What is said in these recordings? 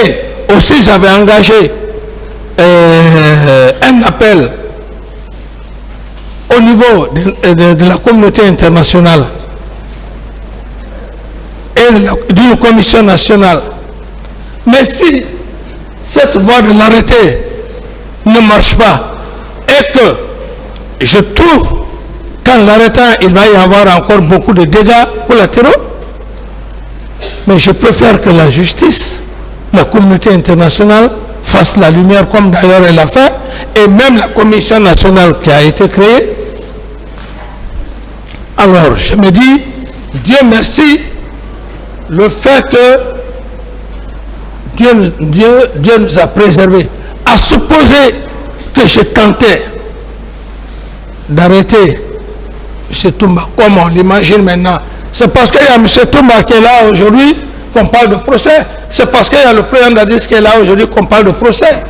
Et aussi, j'avais engagé un appel au niveau de la communauté internationale et d'une commission nationale. Mais si cette voie de l'arrêté ne marche pas et que je trouve qu'en l'arrêtant il va y avoir encore beaucoup de dégâts collatéraux, mais je préfère que la justice, la communauté internationale fasse la lumière comme d'ailleurs elle a fait, et même la commission nationale qui a été créée. Alors je me dis, Dieu merci, le fait que Dieu nous a préservés. À supposer que je tentais d'arrêter M. Toumba, comme on l'imagine maintenant, c'est parce qu'il y a M. Toumba qui est là aujourd'hui qu'on parle de procès. C'est parce qu'il y a le président d'Addis qui est là aujourd'hui qu'on parle de procès.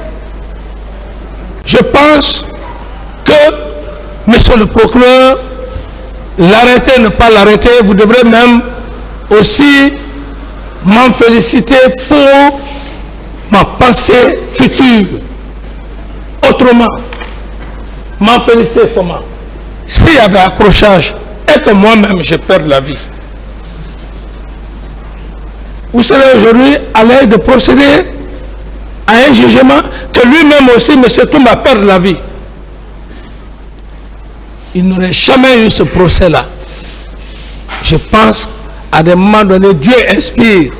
Je pense que, monsieur le procureur, l'arrêter, ne pas l'arrêter, vous devrez même aussi m'en féliciter pour ma pensée future. Autrement, m'en féliciter comment? S'il y avait accrochage et que moi-même je perds la vie, vous serez aujourd'hui à l'aise de procéder à un jugement que lui-même aussi, M. Toumba, perd la vie. Il n'aurait jamais eu ce procès-là. Je pense, à des moments donnés, Dieu inspire.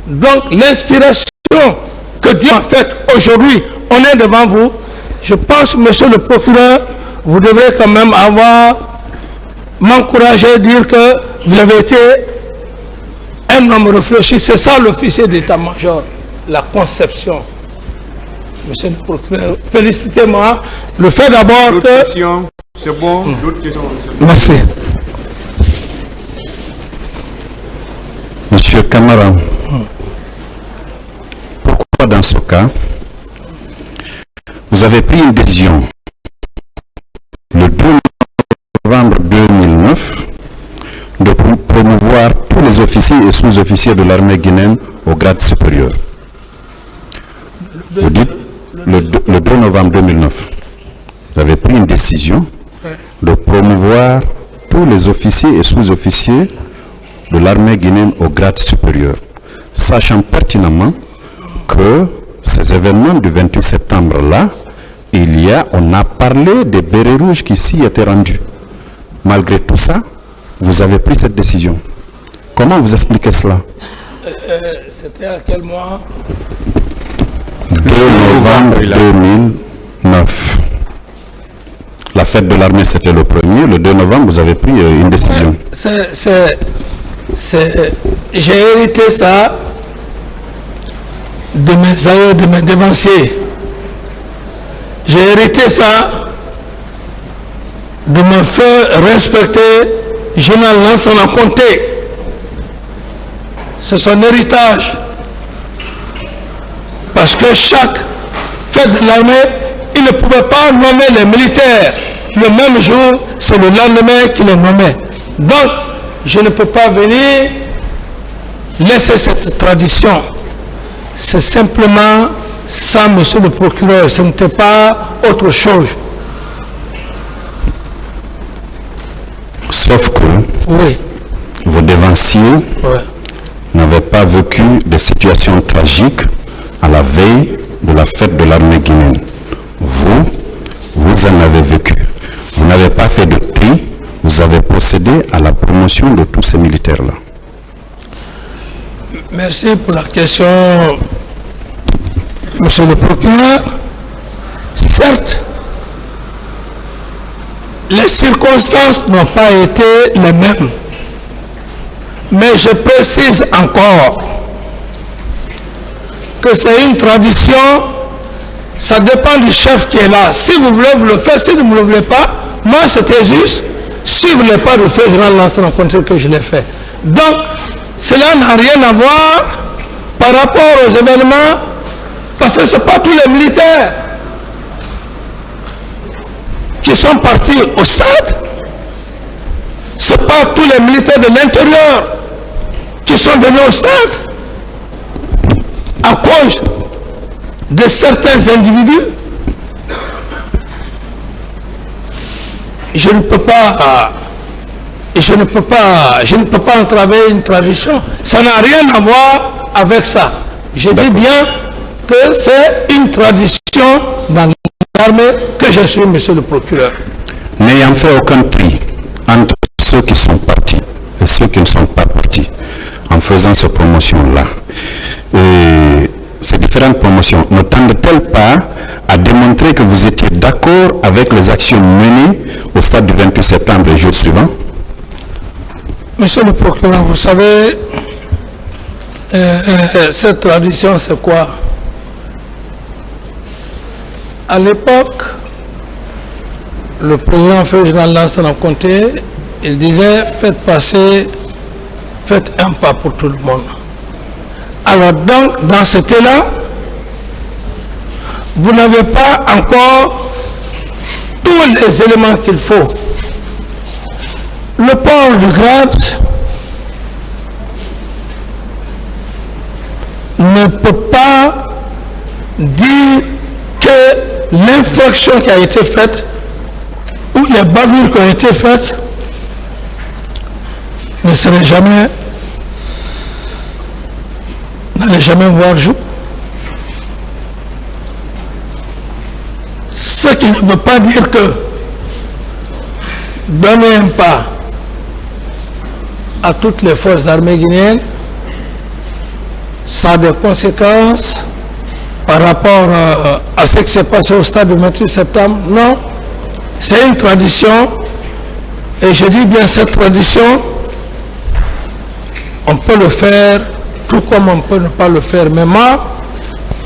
Donc, l'inspiration que Dieu a faite aujourd'hui, on est devant vous. Je pense, monsieur le procureur, vous devrez quand même m'encourager, dire que vous avez été un homme réfléchi. C'est ça l'officier d'état-major, la conception. Monsieur le procureur, félicitez-moi. Le fait d'abord que... C'est bon, d'autres questions. Merci. Monsieur Camara, pourquoi dans ce cas, vous avez pris une décision le 2 novembre 2009 de promouvoir tous les officiers et sous-officiers de l'armée guinéenne au grade supérieur? Vous dites le 2 novembre 2009, vous avez pris une décision de promouvoir tous les officiers et sous-officiers de l'armée guinéenne au grade supérieur, sachant pertinemment que ces événements du 28 septembre-là, on a parlé des bérets rouges qui s'y étaient rendus. Malgré tout ça, vous avez pris cette décision. Comment vous expliquez cela? C'était à quel mois? 2 novembre 2009. La fête de l'armée, c'était le 1er. Le 2 novembre, vous avez pris une décision. J'ai hérité ça de mes aïeux, de mes devanciers. J'ai hérité ça de me faire respecter. Je n'en lance en compter. C'est son héritage. Parce que chaque fête de l'armée, il ne pouvait pas nommer les militaires. Le même jour, c'est le lendemain qu'il les nommait. Donc, je ne peux pas venir laisser cette tradition. C'est simplement ça, monsieur le procureur. Ce n'était pas autre chose. Sauf que oui, vos devanciers n'avaient pas vécu des situations tragiques à la veille de la fête de l'armée guinéenne. Vous en avez vécu. Vous n'avez pas fait de tri, vous avez procédé à la promotion de tous ces militaires-là. Merci pour la question, monsieur le procureur. Certes, les circonstances n'ont pas été les mêmes. Mais je précise encore que c'est une tradition, ça dépend du chef qui est là. Si vous voulez, vous le faites. Si vous ne le voulez pas, moi c'était juste, si vous ne voulez pas le faire, je vais lancer rencontrer que je l'ai fait. Donc, cela n'a rien à voir par rapport aux événements, parce que ce n'est pas tous les militaires qui sont partis au stade. Ce n'est pas tous les militaires de l'intérieur qui sont venus au stade à cause de certains individus, je ne peux pas entraver une tradition. Ça n'a rien à voir avec ça. Je dis bien que c'est une tradition dans l'armée que je suis, monsieur le procureur. N'ayant fait aucun tri entre ceux qui sont partis et ceux qui ne sont pas partis en faisant ces promotions-là, et ces différentes promotions ne tendent-elles pas à démontrer que vous étiez d'accord avec les actions menées au stade du 28 septembre et jour suivant? Monsieur le procureur, vous savez, cette tradition, c'est quoi? À l'époque, le président Ferdinand Lansana Conté, il disait, faites un pas pour tout le monde. Alors donc, dans cet élan, vous n'avez pas encore tous les éléments qu'il faut. Le port de grade ne peut pas dire que l'infraction qui a été faite ou les bavures qui ont été faites n'allaient jamais voir jour. Ce qui ne veut pas dire que donner un pas à toutes les forces armées guinéennes, ça a des conséquences par rapport à ce qui s'est passé au stade du 28 septembre. Non, c'est une tradition, et je dis bien cette tradition, on peut le faire tout comme on peut ne pas le faire. Mais moi,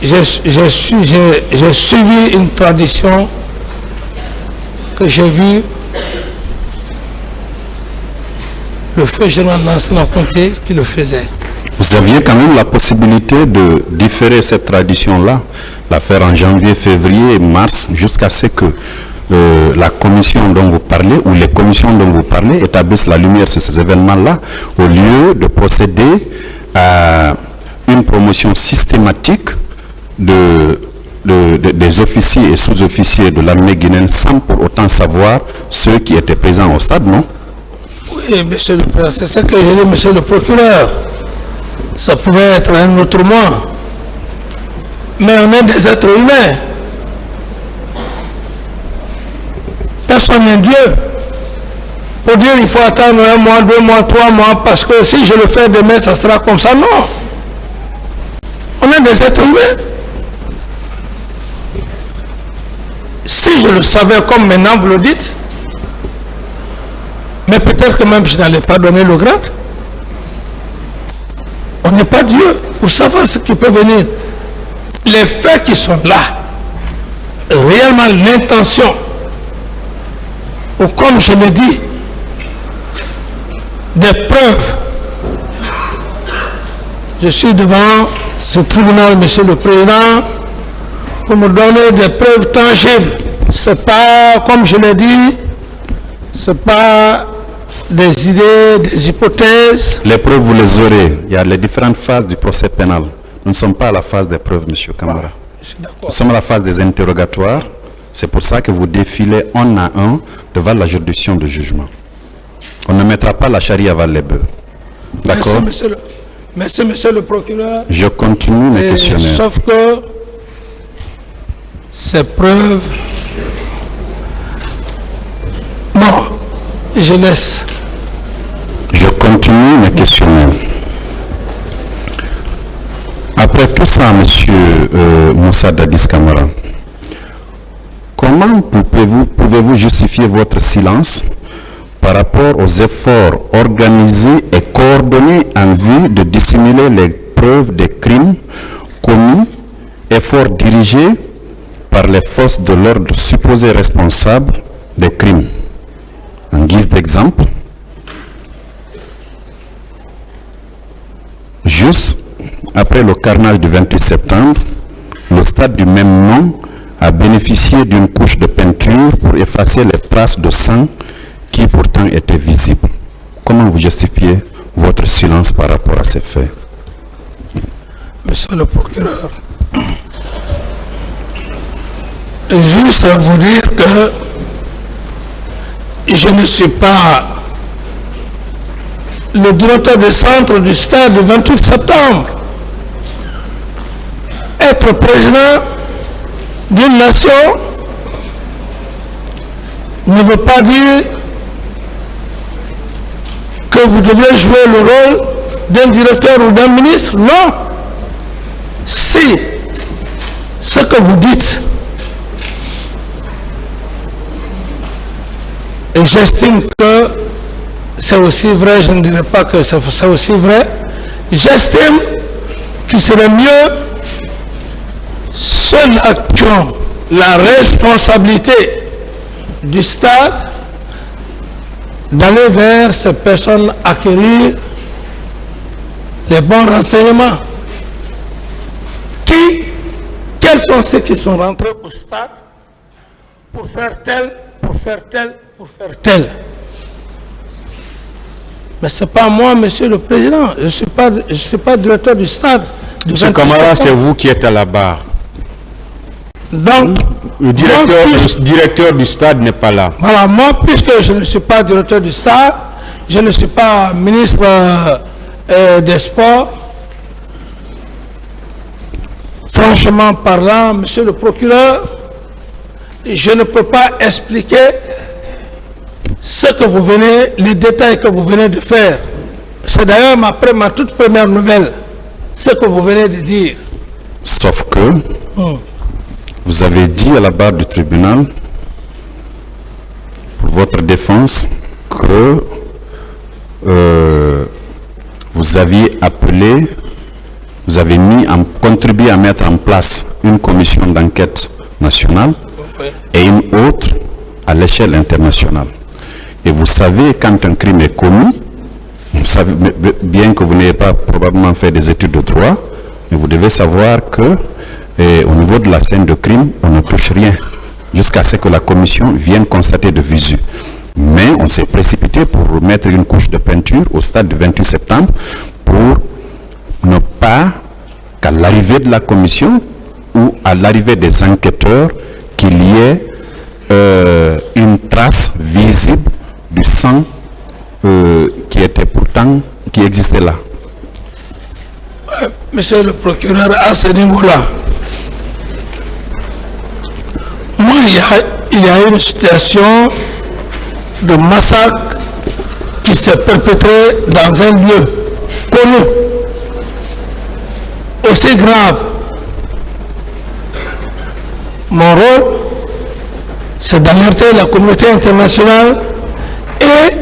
j'ai suivi une tradition que j'ai vue le feu général Lansana Conté qui le faisait. Vous aviez quand même la possibilité de différer cette tradition-là, la faire en janvier, février, mars, jusqu'à ce que la commission dont vous parlez, ou les commissions dont vous parlez, établissent la lumière sur ces événements-là, au lieu de procéder à une promotion systématique des officiers et sous-officiers de l'armée guinéenne sans pour autant savoir ceux qui étaient présents au stade, non? Oui, monsieur le président, c'est ce que j'ai dit, monsieur le procureur. Ça pouvait être un autre mois. Mais on est des êtres humains. Personne n'est Dieu. Pour dire il faut attendre 1 mois, 2 mois, 3 mois, parce que si je le fais demain, ça sera comme ça. Non. On est des êtres humains. Si je le savais comme maintenant vous le dites, mais peut-être que même je n'allais pas donner le grade. On n'est pas Dieu pour savoir ce qui peut venir. Les faits qui sont là, réellement l'intention, ou comme je l'ai dit, des preuves. Je suis devant ce tribunal, monsieur le président, pour me donner des preuves tangibles. C'est pas, comme je l'ai dit, c'est pas des idées, des hypothèses. Les preuves, vous les aurez. Il y a les différentes phases du procès pénal. Nous ne sommes pas à la phase des preuves, monsieur Camara. Nous sommes à la phase des interrogatoires. C'est pour ça que vous défilez un à un devant la juridiction de jugement. On ne mettra pas la charie avant les bœufs. D'accord? Merci, monsieur le procureur. Je continue mes questionnaires. Sauf que ces preuves... Bon, je laisse. Je continue mes questionnaires. Après tout ça, monsieur Moussa Dadis Camara, comment pouvez-vous justifier votre silence par rapport aux efforts organisés et coordonnés en vue de dissimuler les preuves des crimes commis, efforts dirigés par les forces de l'ordre supposées responsables des crimes? En guise d'exemple, juste après le carnage du 28 septembre, le stade du même nom a bénéficié d'une couche de peinture pour effacer les traces de sang qui pourtant étaient visibles. Comment vous justifiez votre silence par rapport à ces faits? Monsieur le procureur, Juste vous dire que je ne suis pas le directeur du centre du stade du 28 septembre. Être président d'une nation ne veut pas dire que vous devez jouer le rôle d'un directeur ou d'un ministre. Non. Si ce que vous dites, et j'estime que c'est aussi vrai, je ne dirais pas que c'est aussi vrai, j'estime qu'il serait mieux ceux-là qui ont la responsabilité du stade d'aller vers ces personnes, acquérir les bons renseignements. Quels sont ceux qui sont rentrés au stade pour faire tel, pour faire tel, pour faire tel? Mais ce n'est pas moi, monsieur le président. Je ne suis pas directeur du stade. Monsieur Camara, c'est vous qui êtes à la barre. Donc, le directeur du stade n'est pas là. Voilà, moi, puisque je ne suis pas directeur du stade, je ne suis pas ministre des Sports, franchement parlant, monsieur le procureur, je ne peux pas expliquer ce que vous venez, les détails que vous venez de faire. C'est d'ailleurs ma toute première nouvelle, ce que vous venez de dire. Sauf que vous avez dit à la barre du tribunal, pour votre défense, que vous aviez appelé, vous avez contribué à mettre en place une commission d'enquête nationale et une autre à l'échelle internationale. Et vous savez, quand un crime est commis, vous savez, bien que vous n'ayez pas probablement fait des études de droit, mais vous devez savoir que au niveau de la scène de crime, on ne touche rien jusqu'à ce que la commission vienne constater de visu. Mais on s'est précipité pour mettre une couche de peinture au stade du 28 septembre pour ne pas qu'à l'arrivée de la commission ou à l'arrivée des enquêteurs, qu'il y ait une trace visible du sang qui existait là. Monsieur le procureur, à ce niveau-là, moi, il y a une situation de massacre qui s'est perpétrée dans un lieu connu, aussi grave. Mon rôle, c'est d'alerter la communauté internationale et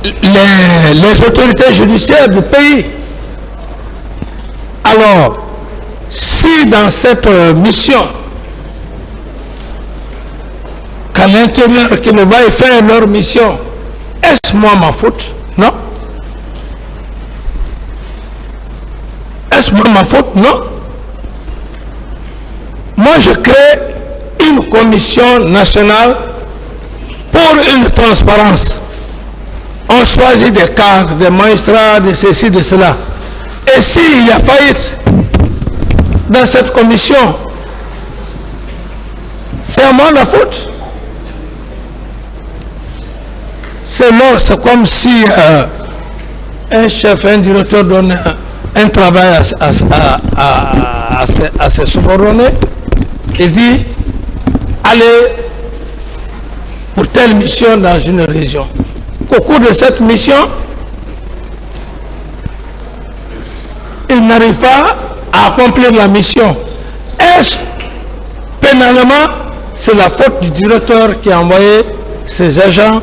les autorités judiciaires du pays. Alors, si dans cette mission, qu'à l'intérieur, qui ne va faire leur mission, est-ce moi ma faute? Non. Est-ce moi ma faute? Non. Moi, je crée une commission nationale pour une transparence. On choisit des cadres, des magistrats, de ceci, de cela. Et s'il y a faillite dans cette commission, c'est à moi la faute. C'est comme si un chef, un directeur donne un travail à ses subordonnés et dit allez pour telle mission dans une région. Au cours de cette mission, il n'arrive pas à accomplir la mission. Est-ce pénalement, c'est la faute du directeur qui a envoyé ses agents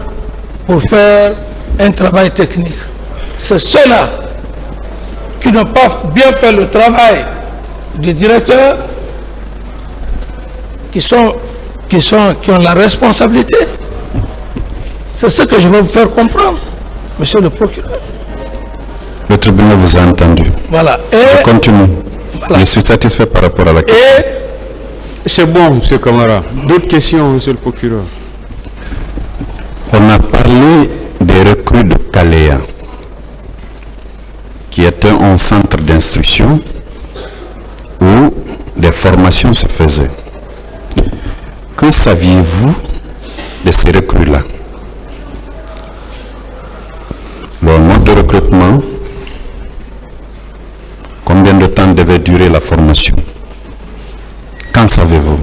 pour faire un travail technique? C'est ceux-là qui n'ont pas bien fait le travail du directeur qui ont la responsabilité. C'est ce que je veux vous faire comprendre, monsieur le procureur. Le tribunal vous a entendu. Voilà. Je continue. Voilà. Je suis satisfait par rapport à la question. C'est bon, monsieur Camara. D'autres questions, monsieur le procureur? On a parlé des recrues de Kalea, qui était un centre d'instruction où des formations se faisaient. Que saviez-vous de ces recrues-là? Leur mode de recrutement, combien de temps devait durer la formation? Qu'en savez-vous?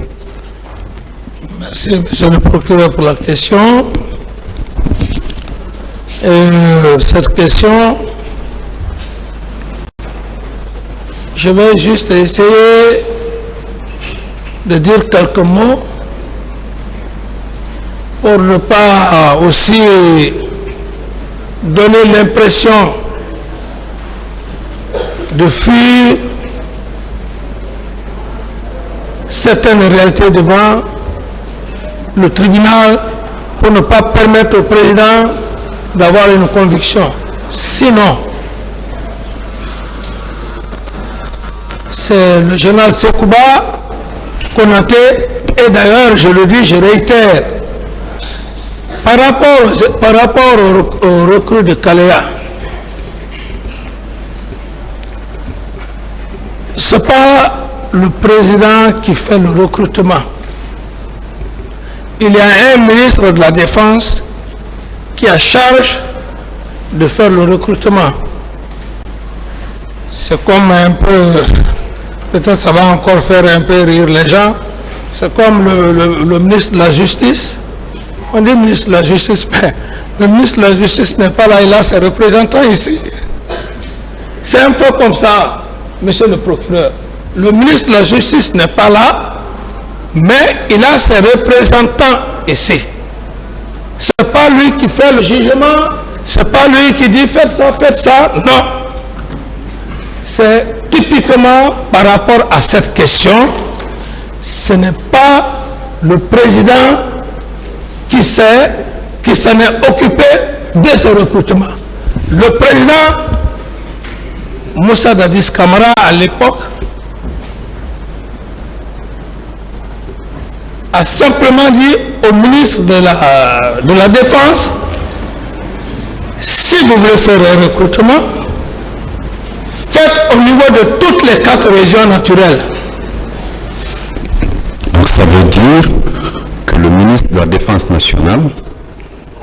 Merci, monsieur le procureur, pour la question. Cette question, je vais juste essayer de dire quelques mots pour ne pas aussi donner l'impression de fuir certaines réalités devant le tribunal pour ne pas permettre au président d'avoir une conviction. Sinon, c'est le général Sekouba Konaté, et d'ailleurs, je le dis, je réitère, par rapport au recrue de Kalea, ce n'est pas le président qui fait le recrutement. Il y a un ministre de la Défense qui a charge de faire le recrutement. C'est comme un peu, peut-être ça va encore faire un peu rire les gens, c'est comme le ministre de la Justice. On dit ministre de la Justice, mais le ministre de la Justice n'est pas là, il a ses représentants ici. C'est un peu comme ça, monsieur le procureur. Le ministre de la Justice n'est pas là, mais il a ses représentants ici. Ce n'est pas lui qui fait le jugement, ce n'est pas lui qui dit faites ça, non. C'est typiquement par rapport à cette question, ce n'est pas le président qui s'en est occupé de ce recrutement. Le président Moussa Dadis Camara, à l'époque, a simplement dit au ministre de la Défense, si vous voulez faire un recrutement, faites au niveau de toutes les 4 régions naturelles. Donc ça veut dire que le ministre de la Défense nationale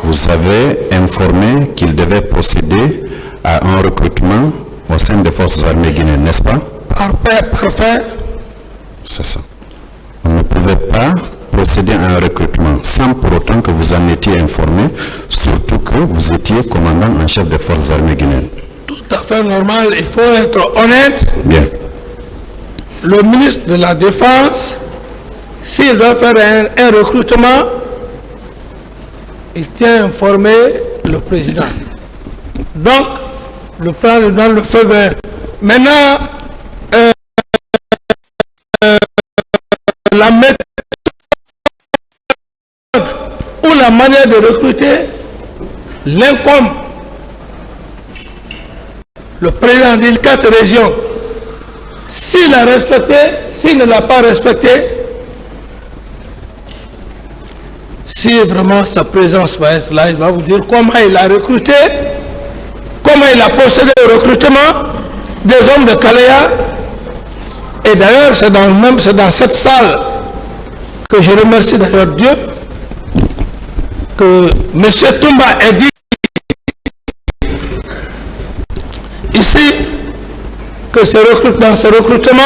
vous avait informé qu'il devait procéder à un recrutement au sein des forces armées guinéennes, n'est-ce pas? Parfait. C'est ça. On ne pouvait pas procéder à un recrutement sans pour autant que vous en étiez informé, surtout que vous étiez commandant en chef des forces armées guinéennes. Tout à fait normal, il faut être honnête. Bien. Le ministre de la Défense, s'il doit faire un recrutement, il tient à informer le président. Donc, le président lui donne le feu vert. Maintenant, la méthode ou la manière de recruter l'incombe. Le président dit 4 régions. S'il a respecté, s'il ne l'a pas respecté, si vraiment sa présence va être là, il va vous dire comment il a recruté, comment il a procédé au recrutement des hommes de Kalea. Et d'ailleurs, c'est dans cette salle que je remercie d'ailleurs Dieu que M. Toumba ait dit ici que dans ce recrutement,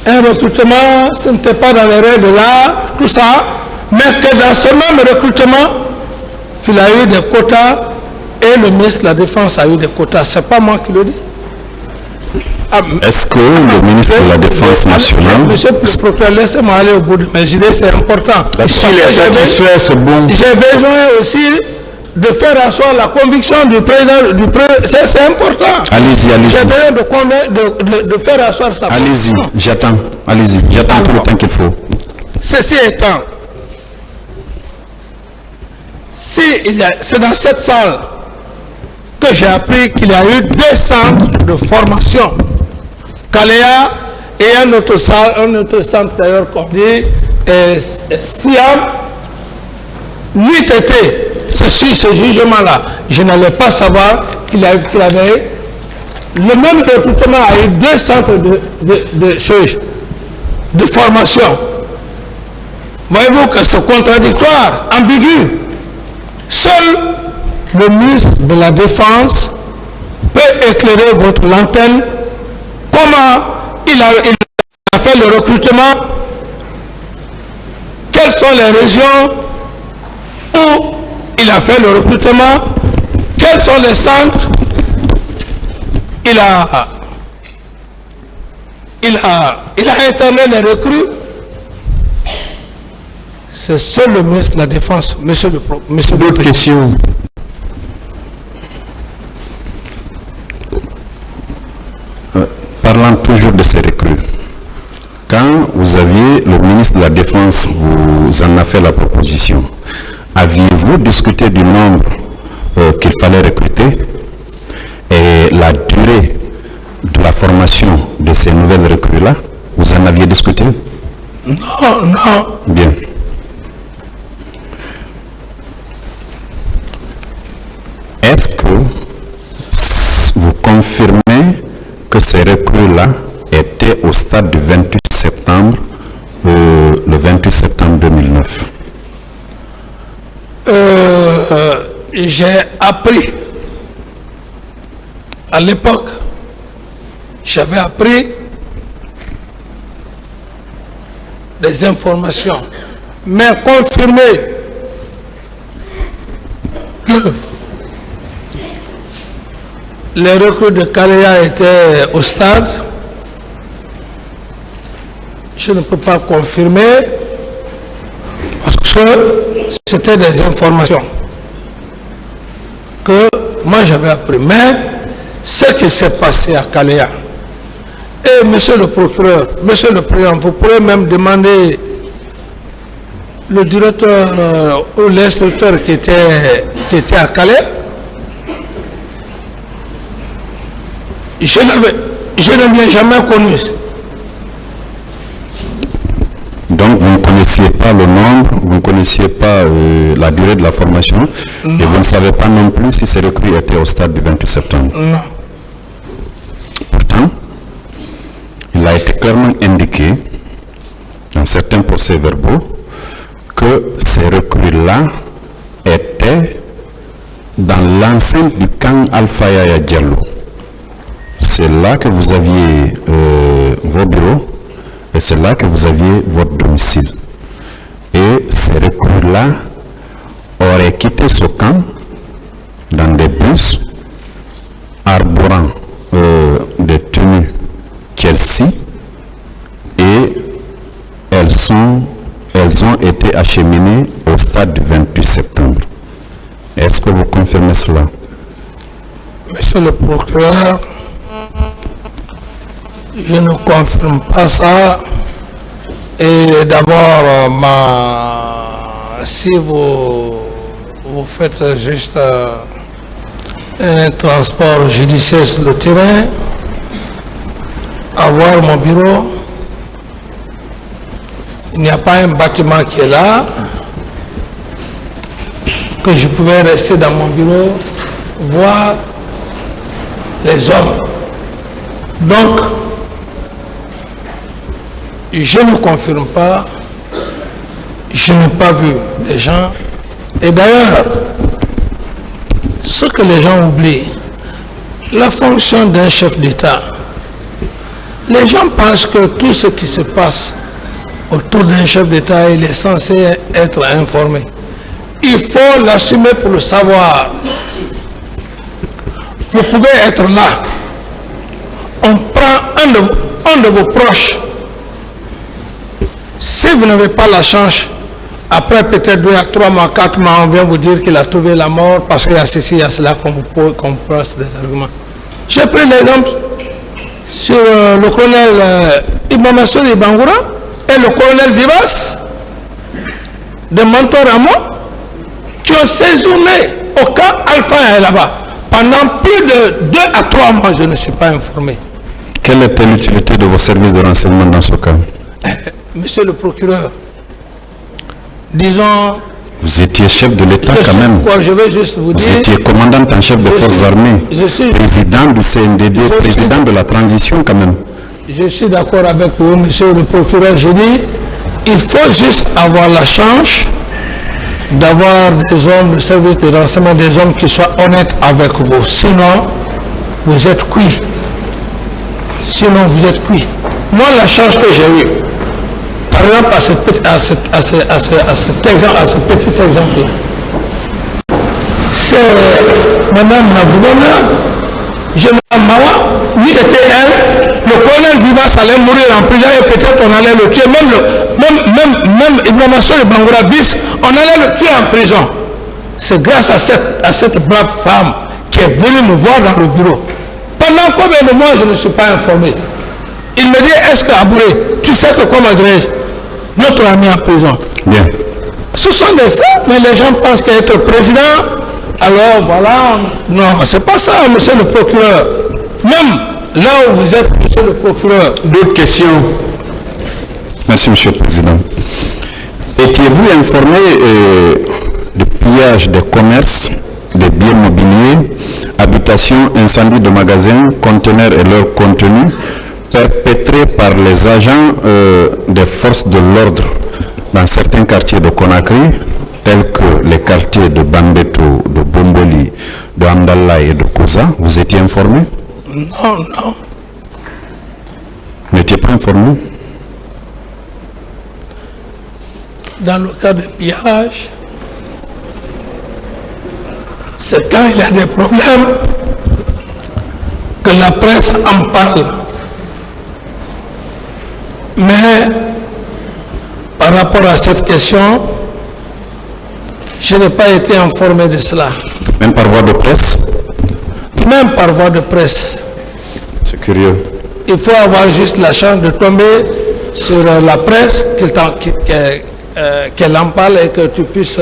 un recrutement, ce n'était pas dans les règles de l'art, tout ça, mais que dans ce même recrutement, qu'il a eu des quotas et le ministre de la Défense a eu des quotas. Ce n'est pas moi qui le dis. Est-ce que le ministre de la Défense nationale... Monsieur le procureur, laissez-moi aller au bout de mes idées, c'est important. S'il est satisfait, c'est bon. J'ai besoin aussi de faire asseoir la conviction du président, c'est important. Allez-y. J'ai besoin de faire asseoir sa conviction. Allez-y, j'attends. Allez-y, j'attends tout le temps qu'il faut. Ceci étant, c'est dans cette salle que j'ai appris qu'il y a eu 2 centres de formation. Kalea et un autre centre d'ailleurs qu'on dit Siam, n'eût été ce jugement-là, je n'allais pas savoir qu'il avait le même recrutement a eu 2 centres de formation. Voyez-vous que c'est contradictoire, ambigu. Seul le ministre de la Défense peut éclairer votre lanterne. Comment il a fait le recrutement? Quelles sont les régions où il a fait le recrutement? Quels sont les centres? Il a interné les recrues. C'est seul le ministre de la Défense, monsieur le D'autres questions? Parlant toujours de ces recrues, quand vous aviez le ministre de la Défense, vous en a fait la proposition, aviez-vous discuté du nombre qu'il fallait recruter et la durée de la formation de ces nouvelles recrues-là? Vous en aviez discuté? Non, non. Bien. Est-ce que vous confirmez que ces recrues-là étaient au stade du 28 septembre, le 28 septembre 2009? J'ai appris, à l'époque, j'avais appris des informations, mais confirmé que les recrues de Kalea étaient au stade. Je ne peux pas confirmer parce que c'était des informations que moi j'avais appris. Mais ce qui s'est passé à Kalea, et monsieur le procureur, monsieur le président, vous pourrez même demander le directeur ou l'instructeur qui était à Kalea. Je ne l'ai jamais connu. Donc vous ne connaissiez pas le nombre, vous ne connaissiez pas la durée de la formation, non. Et vous ne savez pas non plus si ces recrues étaient au stade du 28 septembre. Non. Pourtant, il a été clairement indiqué dans certains procès-verbaux que ces recrues-là étaient dans l'enceinte du camp Alpha Yaya Diallo. C'est là que vous aviez vos bureaux et c'est là que vous aviez votre domicile. Et ces recrues-là auraient quitté ce camp dans des bus arborant des tenues Chelsea et elles ont été acheminées au stade du 28 septembre. Est-ce que vous confirmez cela? Monsieur le procureur, je ne confirme pas ça. Et d'abord, si vous faites juste un transport judiciaire sur le terrain, avoir mon bureau, il n'y a pas un bâtiment qui est là, que je pouvais rester dans mon bureau, voir les hommes. Donc, je ne confirme pas, je n'ai pas vu les gens. Et d'ailleurs, ce que les gens oublient, la fonction d'un chef d'État, les gens pensent que tout ce qui se passe autour d'un chef d'État, il est censé être informé. Il faut l'assumer pour le savoir. Vous pouvez être là. On prend un de vos proches. Si vous n'avez pas la chance, après peut-être 2 à 3 mois, 4 mois, on vient vous dire qu'il a trouvé la mort parce qu'il y a ceci, il y a cela, qu'on pose des arguments. J'ai pris l'exemple sur le colonel Ibn Massoud Ibangoura et le colonel Vivas de Mantoramo qui ont séjourné au camp Alpha là-bas. Pendant plus de 2 à 3 mois, je ne suis pas informé. Quelle était l'utilité de vos services de renseignement dans ce cas? Monsieur le procureur, disons... Vous étiez chef de l'État quand même. Je vais juste vous dire... Vous étiez commandant en chef des forces armées, président du CNDD, président de la transition quand même. Je suis d'accord avec vous, monsieur le procureur. Je dis, il faut juste avoir la chance d'avoir des hommes de service de renseignement, des hommes qui soient honnêtes avec vous. Sinon, vous êtes cuit. Sinon, vous êtes cuit. Moi, la chance que j'ai eue, par exemple, à ce petit exemple-là, c'est Madame la gouverneure, Général Mawa, lui était elle, le colonel Vivas allait mourir en prison et peut-être on allait le tuer, même Ibrahima Sow et Bangoura bis, on allait le tuer en prison. C'est grâce à cette brave femme qui est venue me voir dans le bureau. Pendant combien de mois je ne suis pas informé? Il me dit, est-ce que Abouré, tu sais que comment dirais-je, notre ami en prison. Bien. Ce sont des ça, mais les gens pensent qu'être président, alors voilà, non, c'est pas ça, monsieur le procureur. Même là où vous êtes, monsieur le procureur. D'autres questions? Merci, Monsieur le Président. Étiez-vous informé du pillage des commerces, des biens mobiliers, habitations, incendies de magasins, conteneurs et leur contenu perpétrés par les agents des forces de l'ordre dans certains quartiers de Conakry, tels que les quartiers de Bambeto, de Bomboli, de Amdallah et de Kouza? Vous étiez informé? Non, non. Vous n'étiez pas informé? Dans le cas de pillage, c'est quand il y a des problèmes que la presse en parle. Mais par rapport à cette question, je n'ai pas été informé de cela. Même par voie de presse? Même par voie de presse. C'est curieux. Il faut avoir juste la chance de tomber sur la presse, qu'elle en parle et que tu puisses...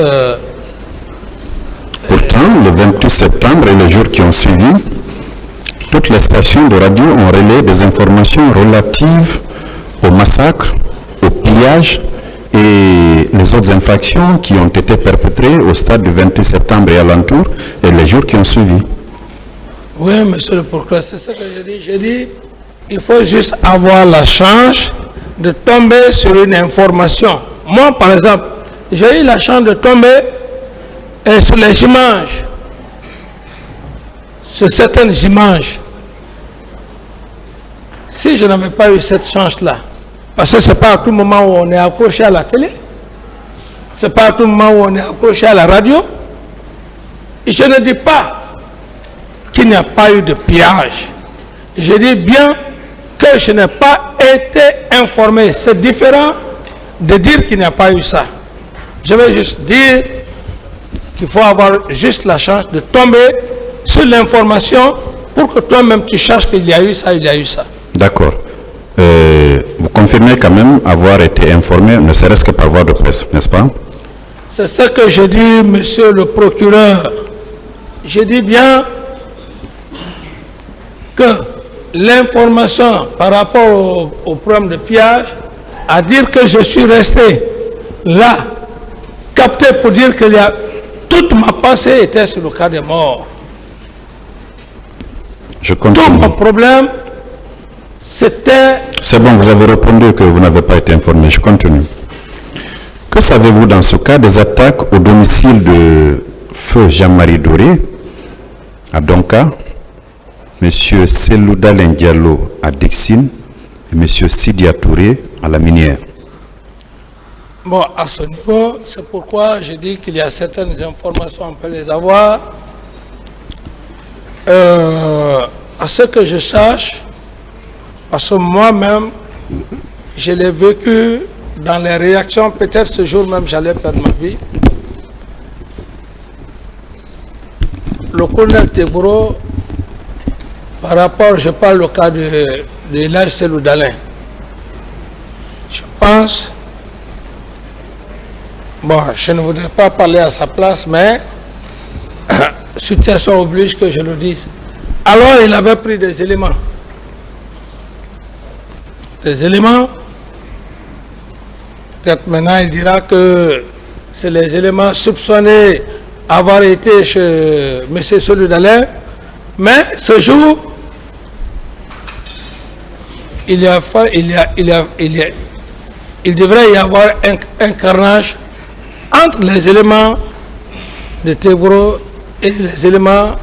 Pourtant, le 28 septembre et les jours qui ont suivi, toutes les stations de radio ont relayé des informations relatives au massacre, au pillage et les autres infractions qui ont été perpétrées au stade du 28 septembre et alentour et les jours qui ont suivi. Oui, monsieur le procureur, c'est ce que j'ai dit. J'ai dit, il faut juste avoir la chance de tomber sur une information. Moi, par exemple, j'ai eu la chance de tomber sur les images, sur certaines images. Si je n'avais pas eu cette chance-là, parce que ce n'est pas à tout moment où on est accroché à la télé, ce n'est pas à tout moment où on est accroché à la radio, et je ne dis pas qu'il n'y a pas eu de pillage. Je dis bien que je n'ai pas été informé. C'est différent de dire qu'il n'y a pas eu ça. Je vais juste dire qu'il faut avoir juste la chance de tomber sur l'information pour que toi-même tu cherches qu'il y a eu ça, il y a eu ça. D'accord. Vous confirmez quand même avoir été informé, ne serait-ce que par voie de presse, n'est-ce pas? C'est ce que je dis, monsieur le procureur. Je dis bien que l'information par rapport au problème de pillage, à dire que je suis resté là, capté pour dire qu'il y a... Toute ma pensée était sur le cas des morts. Je Tout continue. mon problème, c'était... C'est bon, vous avez répondu que vous n'avez pas été informé. Je continue. Que savez-vous dans ce cas des attaques au domicile de feu Jean-Marie Doré à Donka, M. Selouda Diallo à Dixine et M. Sidia Touré à la Minière? Bon, à ce niveau, c'est pourquoi je dis qu'il y a certaines informations, on peut les avoir. À ce que je sache, parce que moi-même, je l'ai vécu dans les réactions, peut-être ce jour même j'allais perdre ma vie. Le colonel Teboro, par rapport, je parle au cas de l'âge Seloudalin, je pense, bon, je ne voudrais pas parler à sa place, mais situation oblige que je le dise. Alors il avait pris des éléments. Des éléments. Peut-être maintenant il dira que c'est les éléments soupçonnés avoir été chez M. Seloudalin. Mais ce jour, il devrait y avoir un carnage entre les éléments de Tebro et les éléments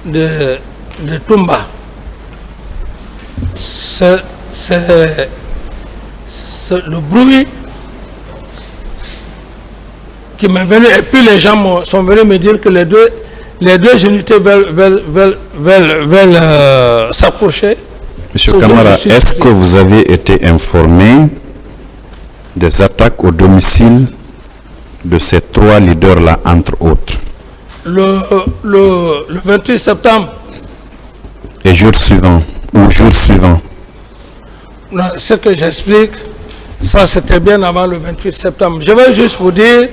de Toumba. C'est le bruit qui m'est venu, et puis les gens sont venus me dire que les deux unités veulent s'approcher. Monsieur Camara, est-ce que vous avez été informé des attaques au domicile de ces 3 leaders-là, entre autres? Le 28 septembre. Et jour suivant, ou jour suivant? Non, ce que j'explique, ça c'était bien avant le 28 septembre. Je vais juste vous dire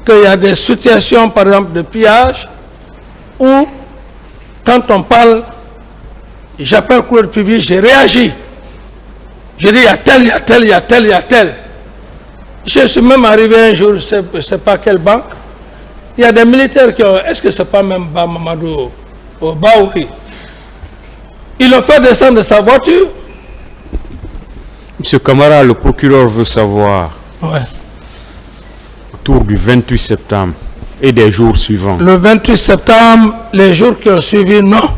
qu'il y a des situations, par exemple, de pillage, où, quand on parle, j'appelle couleur publique, j'ai réagi. Je dis, il y a tel, il y a tel, il y a tel, il y a tel. Je suis même arrivé un jour, je ne sais pas quelle banque, il y a des militaires qui ont, est-ce que ce n'est pas même Mamadou au Baouri? Ils l'ont fait descendre de sa voiture. Monsieur Camara, le procureur veut savoir, autour du 28 septembre et des jours suivants. Le 28 septembre, les jours qui ont suivi, non.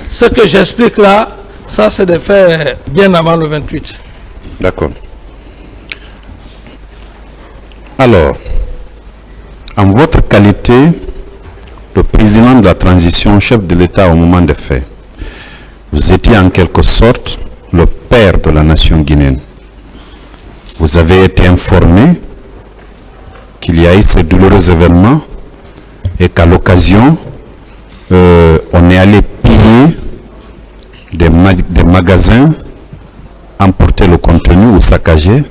Ce que j'explique là, ça c'est des faits bien avant le 28. D'accord. Alors, en votre qualité de président de la transition, chef de l'État au moment des faits, vous étiez en quelque sorte le père de la nation guinéenne. Vous avez été informé qu'il y a eu ces douloureux événements et qu'à l'occasion, on est allé piller des magasins, emporter le contenu ou saccager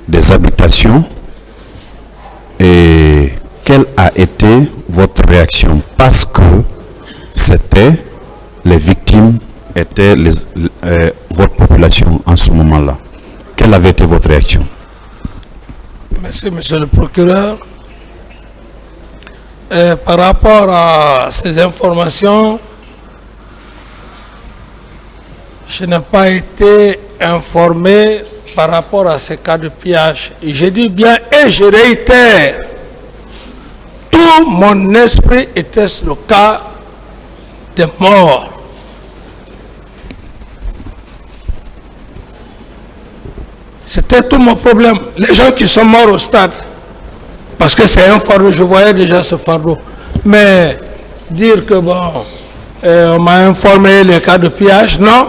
des habitations. Et quelle a été votre réaction? Parce que c'était les victimes, étaient votre population en ce moment-là. Quelle avait été votre réaction? Merci, monsieur le procureur. Par rapport à ces informations, je n'ai pas été informé par rapport à ces cas de pillage. Et je dis bien et je réitère, tout mon esprit était sur le cas des morts. C'était tout mon problème. Les gens qui sont morts au stade, parce que c'est un fardeau, je voyais déjà ce fardeau. Mais dire que bon, on m'a informé les cas de pillage, non.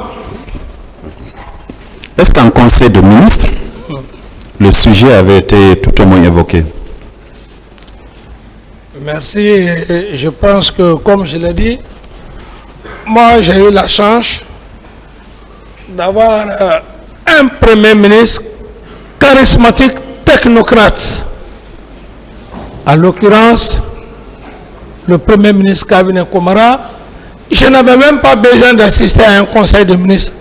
Est-ce qu'en conseil de ministres, le sujet avait été tout au moins évoqué? Merci. Et je pense que, comme je l'ai dit, moi j'ai eu la chance d'avoir un premier ministre charismatique, technocrate. En l'occurrence, le premier ministre Cabinet Komara. Je n'avais même pas besoin d'assister à un conseil de ministres.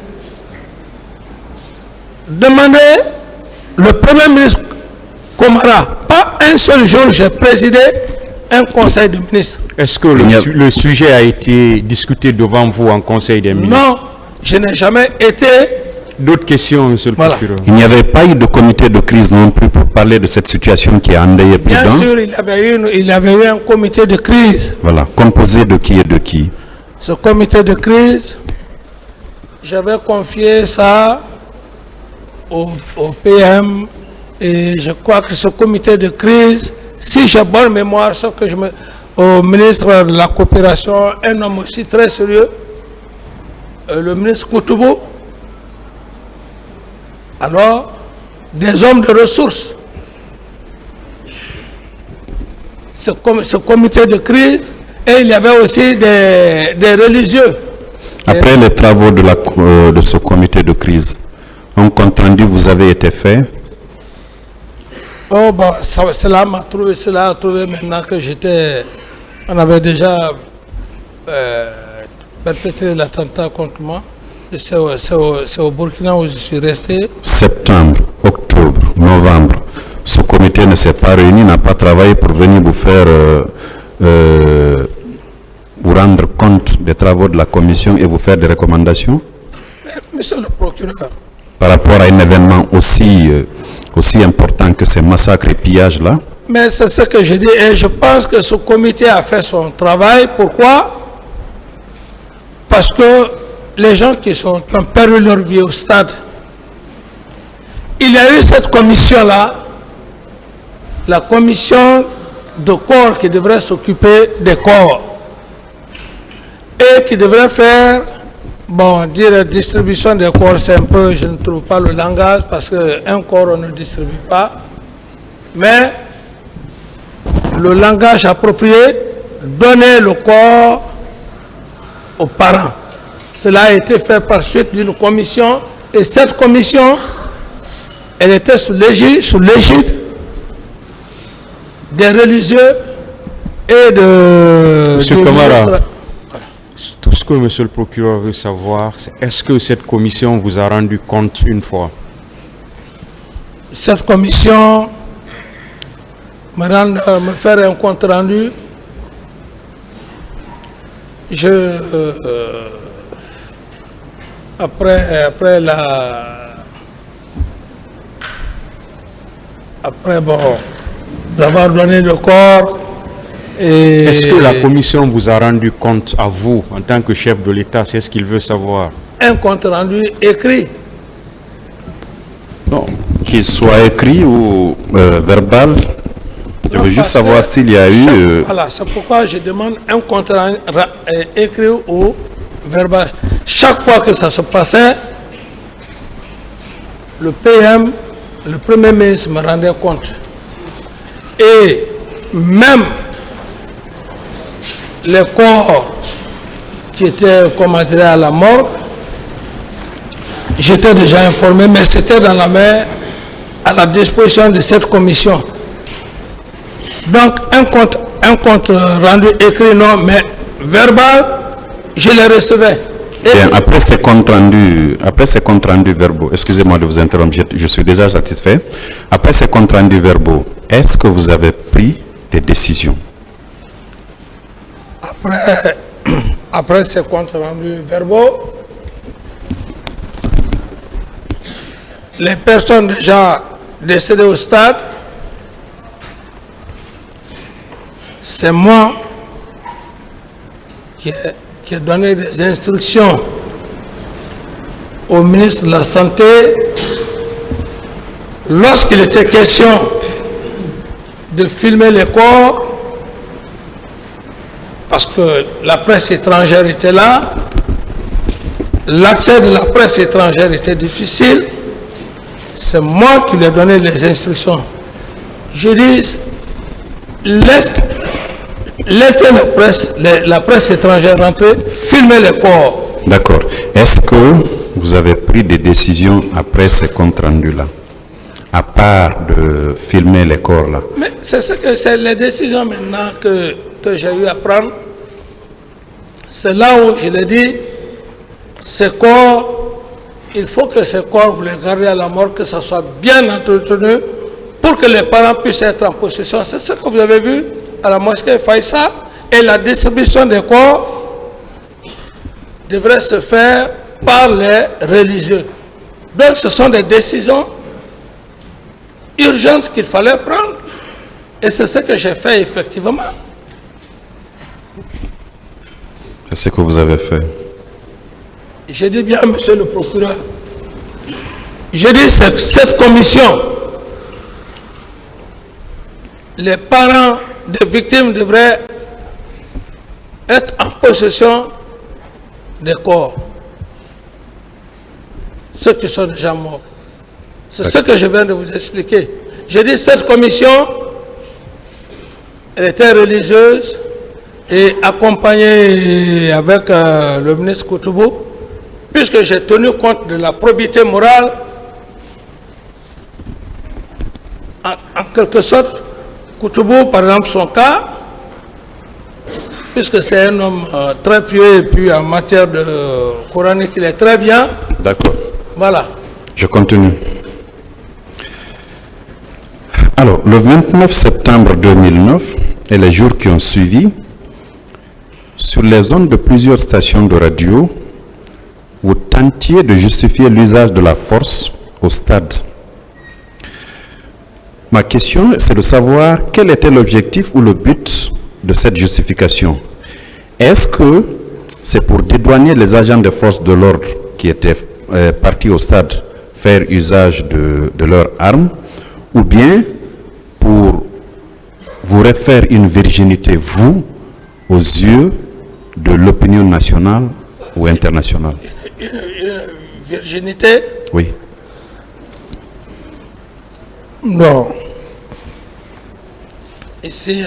Demandez le premier ministre Komara. Pas un seul jour, j'ai présidé un conseil de ministres. Est-ce que le sujet a été discuté devant vous en conseil des ministres? Non, je n'ai jamais été. D'autres questions, monsieur le procureur? Il n'y avait pas eu de comité de crise non plus pour parler de cette situation qui a endeuillé plus d'un? Bien sûr, il y avait eu un comité de crise. Voilà, composé de qui et de qui? Ce comité de crise, j'avais confié ça au PM et je crois que ce comité de crise, si j'ai bonne mémoire, sauf que au ministre de la coopération, un homme aussi très sérieux, le ministre Koutoubou, alors des hommes de ressources. Ce comité de crise, et il y avait aussi des religieux. Après les travaux de ce comité de crise, un compte rendu vous avez été fait? Oh, bon, cela a trouvé maintenant que on avait déjà perpétré l'attentat contre moi. C'est au Burkina où je suis resté. Septembre, octobre, novembre, ce comité ne s'est pas réuni, n'a pas travaillé pour venir vous faire vous rendre compte des travaux de la commission et vous faire des recommandations? Monsieur le procureur. Par rapport à un événement aussi aussi important que ces massacres et pillages-là. Mais c'est ce que je dis et je pense que ce comité a fait son travail. Pourquoi? Parce que les gens qui ont perdu leur vie au stade, il y a eu cette commission-là, la commission de corps qui devrait s'occuper des corps et qui devrait faire, bon, dire distribution des corps, c'est un peu, je ne trouve pas le langage parce qu'un corps on ne distribue pas, mais le langage approprié, donner le corps aux parents. Cela a été fait par suite d'une commission et cette commission, elle était sous l'égide des religieux et de... Monsieur Camara, tout ce que monsieur le procureur veut savoir, c'est est-ce que cette commission vous a rendu compte une fois? Cette commission me faire un compte rendu. Après avoir donné le corps. Est-ce que la commission vous a rendu compte à vous, en tant que chef de l'État? C'est ce qu'il veut savoir. Un compte rendu écrit. Non, qu'il soit écrit ou verbal. Je veux juste savoir s'il y a eu... Voilà, c'est pourquoi je demande un compte rendu écrit ou verbal. Chaque fois que ça se passait, le PM, le Premier ministre me rendait compte. Et même les corps qui étaient commandés à la mort, j'étais déjà informé, mais c'était dans la main à la disposition de cette commission. Donc un compte rendu écrit, non, mais verbal, je les recevais. Bien, après ces comptes rendus verbaux, excusez-moi de vous interrompre, je suis déjà satisfait. Après ces comptes rendus verbaux, est-ce que vous avez pris des décisions? Après ces comptes rendus verbaux, les personnes déjà décédées au stade, c'est moi qui ai donné des instructions au ministre de la Santé lorsqu'il était question de filmer les corps, parce que la presse étrangère était là, l'accès de la presse étrangère était difficile, c'est moi qui lui ai donné les instructions. Je dis, laissez la presse étrangère rentrer, filmer les corps. D'accord. Est-ce que vous avez pris des décisions après ces comptes rendus-là, à part de filmer les corps-là? Mais c'est les décisions maintenant que j'ai eu à prendre. C'est là où je l'ai dit, ces corps, il faut que ces corps, vous les gardez à la mort, que ça soit bien entretenu pour que les parents puissent être en possession. C'est ce que vous avez vu à la mosquée Faïssa, et la distribution des corps devrait se faire par les religieux. Donc ce sont des décisions urgentes qu'il fallait prendre, et c'est ce que j'ai fait effectivement. C'est ce que vous avez fait. Je dis bien, monsieur le procureur, je dis que cette commission, les parents des victimes devraient être en possession des corps, ceux qui sont déjà morts. C'est ce que je viens de vous expliquer. J'ai dit cette commission, elle était religieuse et accompagnée avec le ministre Koutoubou, puisque j'ai tenu compte de la probité morale, en quelque sorte. Koutoubou, par exemple, son cas, puisque c'est un homme très pieux et puis en matière de coranique, il est très bien. D'accord. Voilà. Je continue. Alors, le 29 septembre 2009 et les jours qui ont suivi, sur les ondes de plusieurs stations de radio, vous tentiez de justifier l'usage de la force au stade. Ma question, c'est de savoir quel était l'objectif ou le but de cette justification. Est-ce que c'est pour dédouaner les agents des forces de l'ordre qui étaient partis au stade faire usage de leurs armes, ou bien pour vous refaire une virginité, vous, aux yeux de l'opinion nationale ou internationale? Une virginité? Oui. Non. Ici,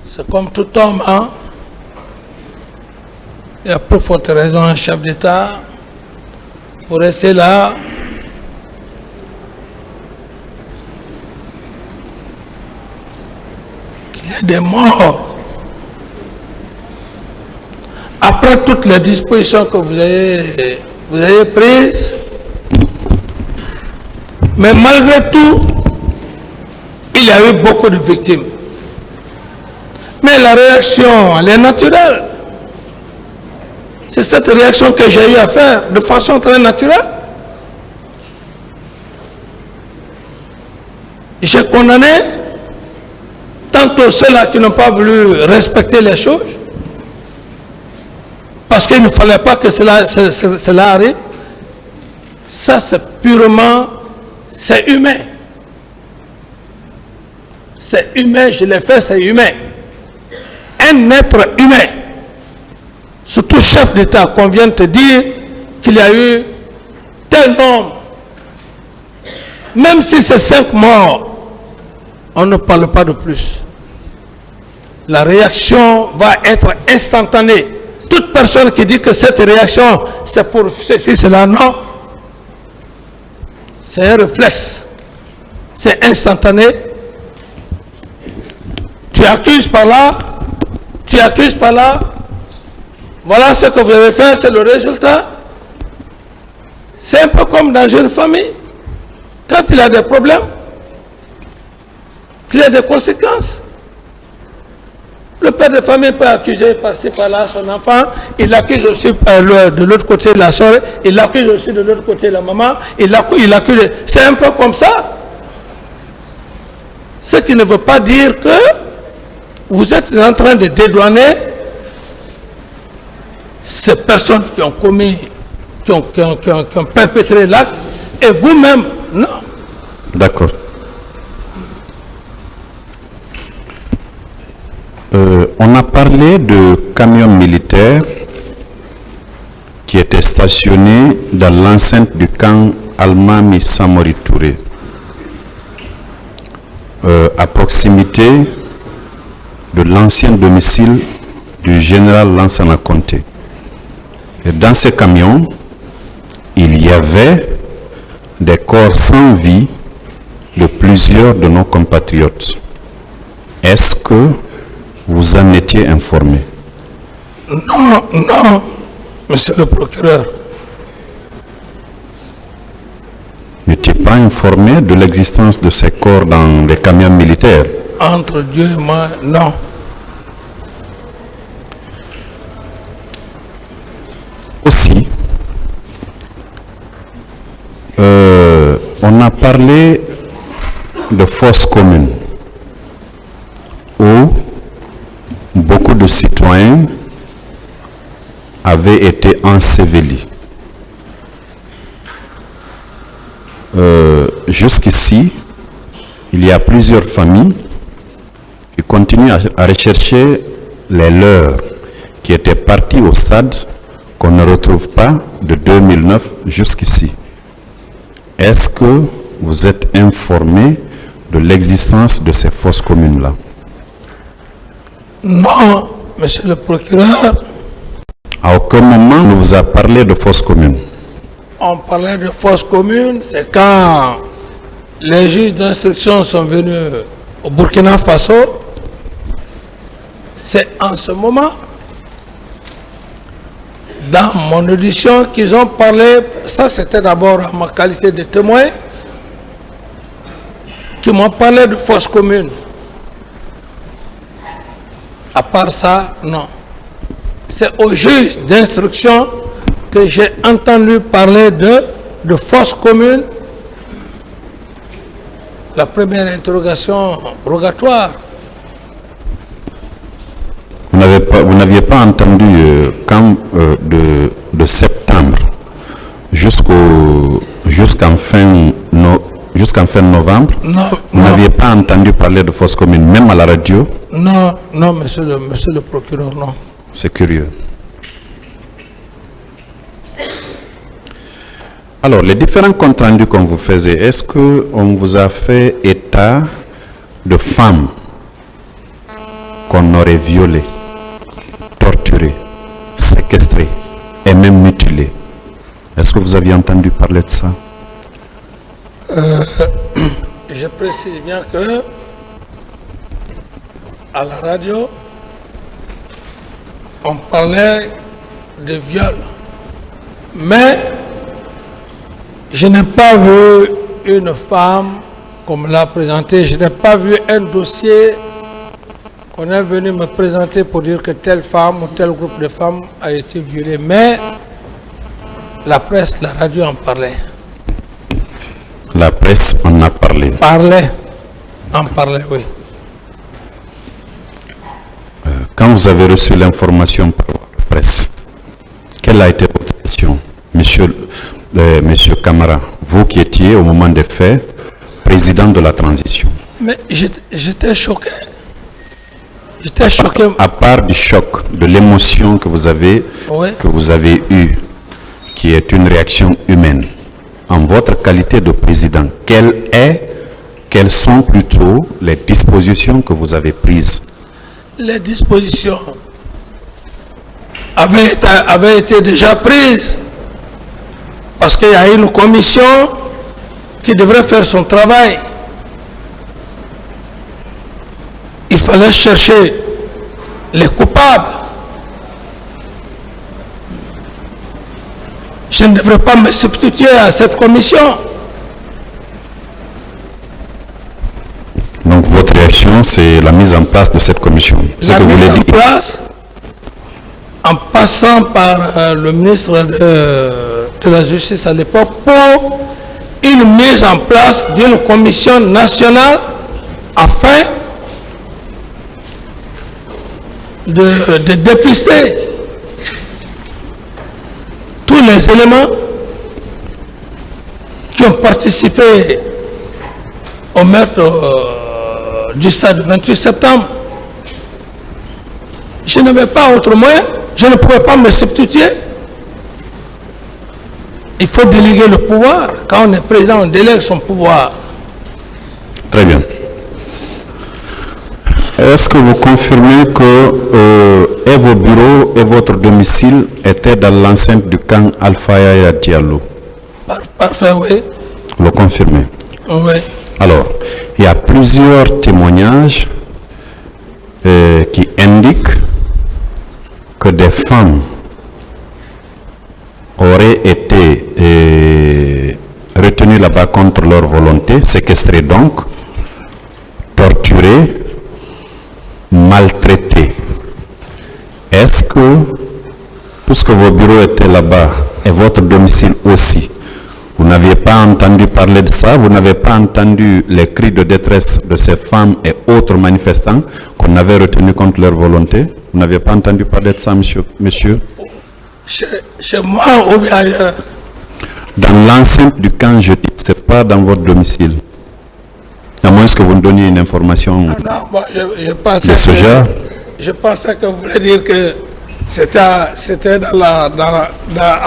c'est comme tout homme, hein? Il y a plus forte raison, un chef d'État, pour rester là. Qu'il y ait des morts. Après toutes les dispositions que vous avez prises, mais malgré tout, il y a eu beaucoup de victimes. Mais la réaction, elle est naturelle. C'est cette réaction que j'ai eu à faire de façon très naturelle. J'ai condamné tantôt ceux-là qui n'ont pas voulu respecter les choses, parce qu'il ne fallait pas que cela arrive. Ça, c'est purement, c'est humain. C'est humain, je l'ai fait, c'est humain. Un être humain, surtout chef d'État, qu'on vient de te dire qu'il y a eu tel nombre, même si c'est 5 morts, on ne parle pas de plus. La réaction va être instantanée. Toute personne qui dit que cette réaction, c'est pour ceci, cela, non. C'est un réflexe. C'est instantané. Tu accuses par là, tu accuses par là. Voilà ce que vous avez fait, c'est le résultat. C'est un peu comme dans une famille. Quand il y a des problèmes, qu'il y a des conséquences. Le père de famille peut accuser par-ci, par-là son enfant, il accuse aussi de l'autre côté la soeur, il accuse aussi de l'autre côté la maman, il accuse. C'est un peu comme ça. Ce qui ne veut pas dire que vous êtes en train de dédouaner ces personnes qui ont commis, qui ont perpétré l'acte, et vous-même, non. D'accord. On a parlé de camions militaires qui étaient stationnés dans l'enceinte du camp Almami Samori Touré, à proximité de l'ancien domicile du général Lansana Conté. Et dans ces camions, il y avait des corps sans vie de plusieurs de nos compatriotes. Est-ce que vous en étiez informé? Non, non, monsieur le procureur. N'étiez pas informé de l'existence de ces corps dans les camions militaires? Entre Dieu et moi, non. Aussi, on a parlé de fosses communes où beaucoup de citoyens avaient été ensevelis. Jusqu'ici, il y a plusieurs familles qui continuent à rechercher les leurs qui étaient partis au stade qu'on ne retrouve pas de 2009 jusqu'ici. Est-ce que vous êtes informé de l'existence de ces fosses communes-là? Non, monsieur le procureur. À aucun moment on vous a parlé de fosses communes? On parlait de fosses communes, c'est quand les juges d'instruction sont venus au Burkina Faso. C'est en ce moment, dans mon audition, qu'ils ont parlé, ça c'était d'abord en ma qualité de témoin, qui m'ont parlé de fosses communes. À part ça, non. C'est au juge d'instruction que j'ai entendu parler de fosses communes la première interrogation rogatoire. Vous n'aviez pas entendu quand de septembre jusqu'en fin novembre. Non, vous n'aviez pas entendu parler de fausses communes, même à la radio. Non, non, monsieur le procureur, non. C'est curieux. Alors, les différents comptes rendus qu'on vous faisait, est-ce qu'on vous a fait état de femmes qu'on aurait violées, torturées, séquestrées et même mutilées? Est-ce que vous aviez entendu parler de ça? Je précise bien que à la radio, on parlait de viol. Mais je n'ai pas vu une femme comme l'a présentée. Je n'ai pas vu un dossier qu'on est venu me présenter pour dire que telle femme ou tel groupe de femmes a été violé. Mais la presse, la radio en parlait. La presse en a parlé. En parlait, oui. Quand vous avez reçu l'information par la presse, quelle a été votre question, monsieur Camara, vous qui étiez au moment des faits, président de la transition? Mais j'étais choqué. J'étais choqué. À part du choc, de l'émotion que vous avez eue, qui est une réaction humaine, en votre qualité de président, quelles sont plutôt les dispositions que vous avez prises? Les dispositions avaient été déjà prises parce qu'il y a une commission qui devrait faire son travail. Il fallait chercher les coupables. Je ne devrais pas me substituer à cette commission. Donc votre réaction, c'est la mise en place de cette commission. La mise en place, en passant par le ministre de la Justice à l'époque, pour une mise en place d'une commission nationale afin de dépister tous les éléments qui ont participé au meurtre du stade du 28 septembre. Je n'avais pas autre moyen, je ne pouvais pas me substituer. Il faut déléguer le pouvoir. Quand on est président, on délègue son pouvoir. Très bien. Est-ce que vous confirmez que et vos bureaux et votre domicile étaient dans l'enceinte du camp Alpha Yaya Diallo? Parfait, oui. Vous le confirmez? Oui. Alors, il y a plusieurs témoignages qui indiquent que des femmes auraient été retenues là-bas contre leur volonté, séquestrées donc, torturées, maltraitées. Est-ce que, puisque vos bureaux étaient là-bas et votre domicile aussi, vous n'aviez pas entendu parler de ça? Vous n'avez pas entendu les cris de détresse de ces femmes et autres manifestants qu'on avait retenus contre leur volonté? Vous n'avez pas entendu parler de ça, monsieur? Chez moi ou bien ailleurs? Dans l'enceinte du camp, je dis, ce n'est pas dans votre domicile. À moins que vous nous donniez une information non, moi, je pensais de ce genre. Je pensais que vous voulez dire que c'était à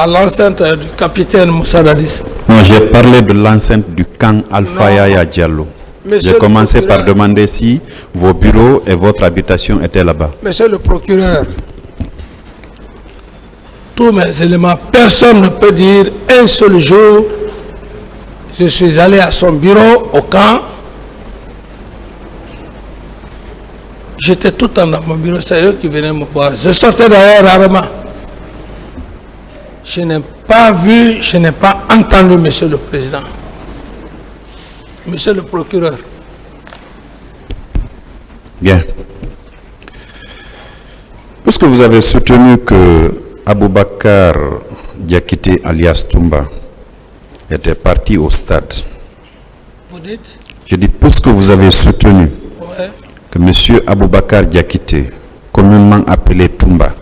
l'enceinte du capitaine Moussa Dadis. Non, j'ai parlé de l'enceinte du camp Alpha Yaya Diallo. J'ai commencé par demander si vos bureaux et votre habitation étaient là-bas. Monsieur le procureur, tous mes éléments, personne ne peut dire un seul jour, je suis allé à son bureau au camp, j'étais tout le temps dans mon bureau, c'est eux qui venaient me voir. Je sortais d'ailleurs rarement. Je n'ai pas vu, je n'ai pas entendu, monsieur le président. Monsieur le procureur. Bien. Puisque vous avez soutenu que Aboubakar Diakité alias Toumba était parti au stade. Vous dites? Je dis, puisque vous avez soutenu Ouais. que M. Aboubakar Diakité, communément appelé Toumba,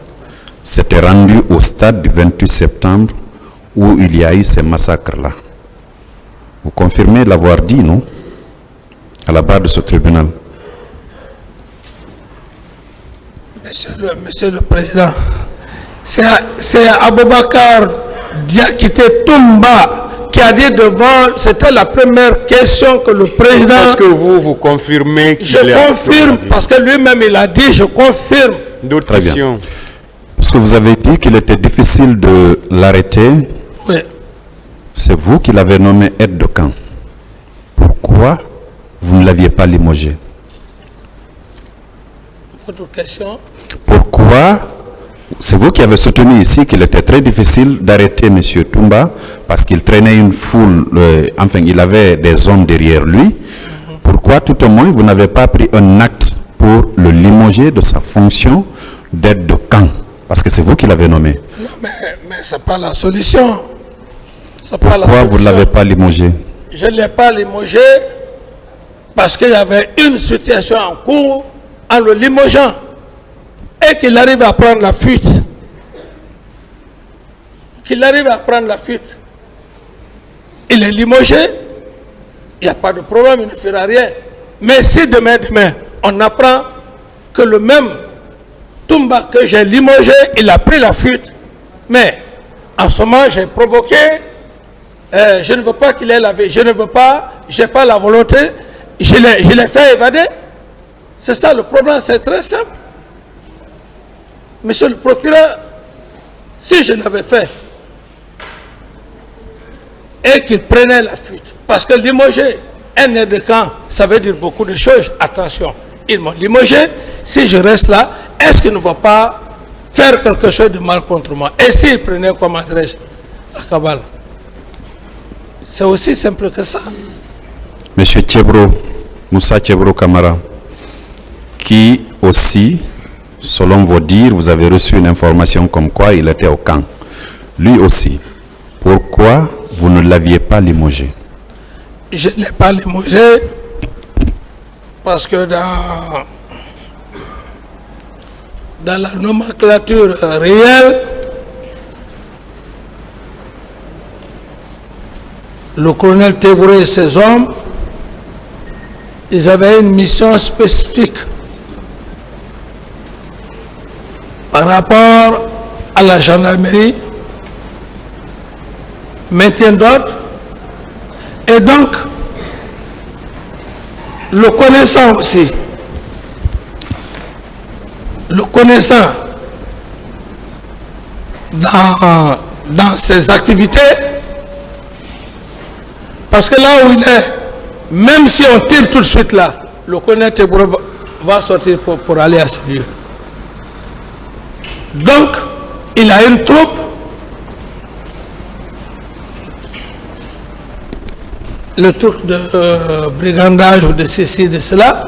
s'était rendu au stade du 28 septembre où il y a eu ces massacres-là. Vous confirmez l'avoir dit, non? À la barre de ce tribunal. Monsieur le Président, c'est Aboubakar Diakité Toumba qui a dit devant, c'était la première question que le président... Est-ce que vous confirmez qu'il est... Je confirme, parce que lui-même il a dit, je confirme. D'autres Très bien. questions? Parce que vous avez dit qu'il était difficile de l'arrêter, Oui. c'est vous qui l'avez nommé aide de camp. Pourquoi vous ne l'aviez pas limogé? Votre question? Pourquoi? C'est vous qui avez soutenu ici qu'il était très difficile d'arrêter M. Toumba parce qu'il traînait une foule, enfin il avait des hommes derrière lui. Pourquoi tout au moins vous n'avez pas pris un acte pour le limoger de sa fonction d'aide de camp? Parce que c'est vous qui l'avez nommé. Non, mais ce n'est pas la solution. C'est pas la Pourquoi vous ne solution. l'avez pas limogé? Je ne l'ai pas limogé parce qu'il y avait une situation en cours en le limogeant et qu'il arrive à prendre la fuite. Qu'il arrive à prendre la fuite. Il est limogé, il n'y a pas de problème, il ne fera rien. Mais si demain, on apprend que le même Toumba que j'ai limogé, il a pris la fuite, mais en ce moment j'ai provoqué, je ne veux pas qu'il ait la vie, je ne veux pas, je n'ai pas la volonté, je l'ai fait évader. C'est ça le problème, c'est très simple. Monsieur le procureur, si je l'avais fait et qu'il prenait la fuite, parce que limoger un aide de camp, ça veut dire beaucoup de choses. Attention, ils m'ont limogé. Si je reste là, est-ce qu'il ne va pas faire quelque chose de mal contre moi? Et s'il prenait comme adresse la cabale? C'est aussi simple que ça. Monsieur Thiebro, Moussa Thiebro Kamara, qui aussi, selon vos dires, vous avez reçu une information comme quoi il était au camp. Lui aussi, pourquoi vous ne l'aviez pas limogé? Je ne l'ai pas limogé parce que dans la nomenclature réelle, le colonel Tébouré et ses hommes, ils avaient une mission spécifique par rapport à la gendarmerie, maintien d'ordre, et donc, le connaissant aussi, le connaissant dans ses activités, parce que là où il est, même si on tire tout de suite là, le colonel Tébouré va sortir pour aller à ce lieu. Donc, il a une troupe le truc de brigandage ou de ceci, de cela,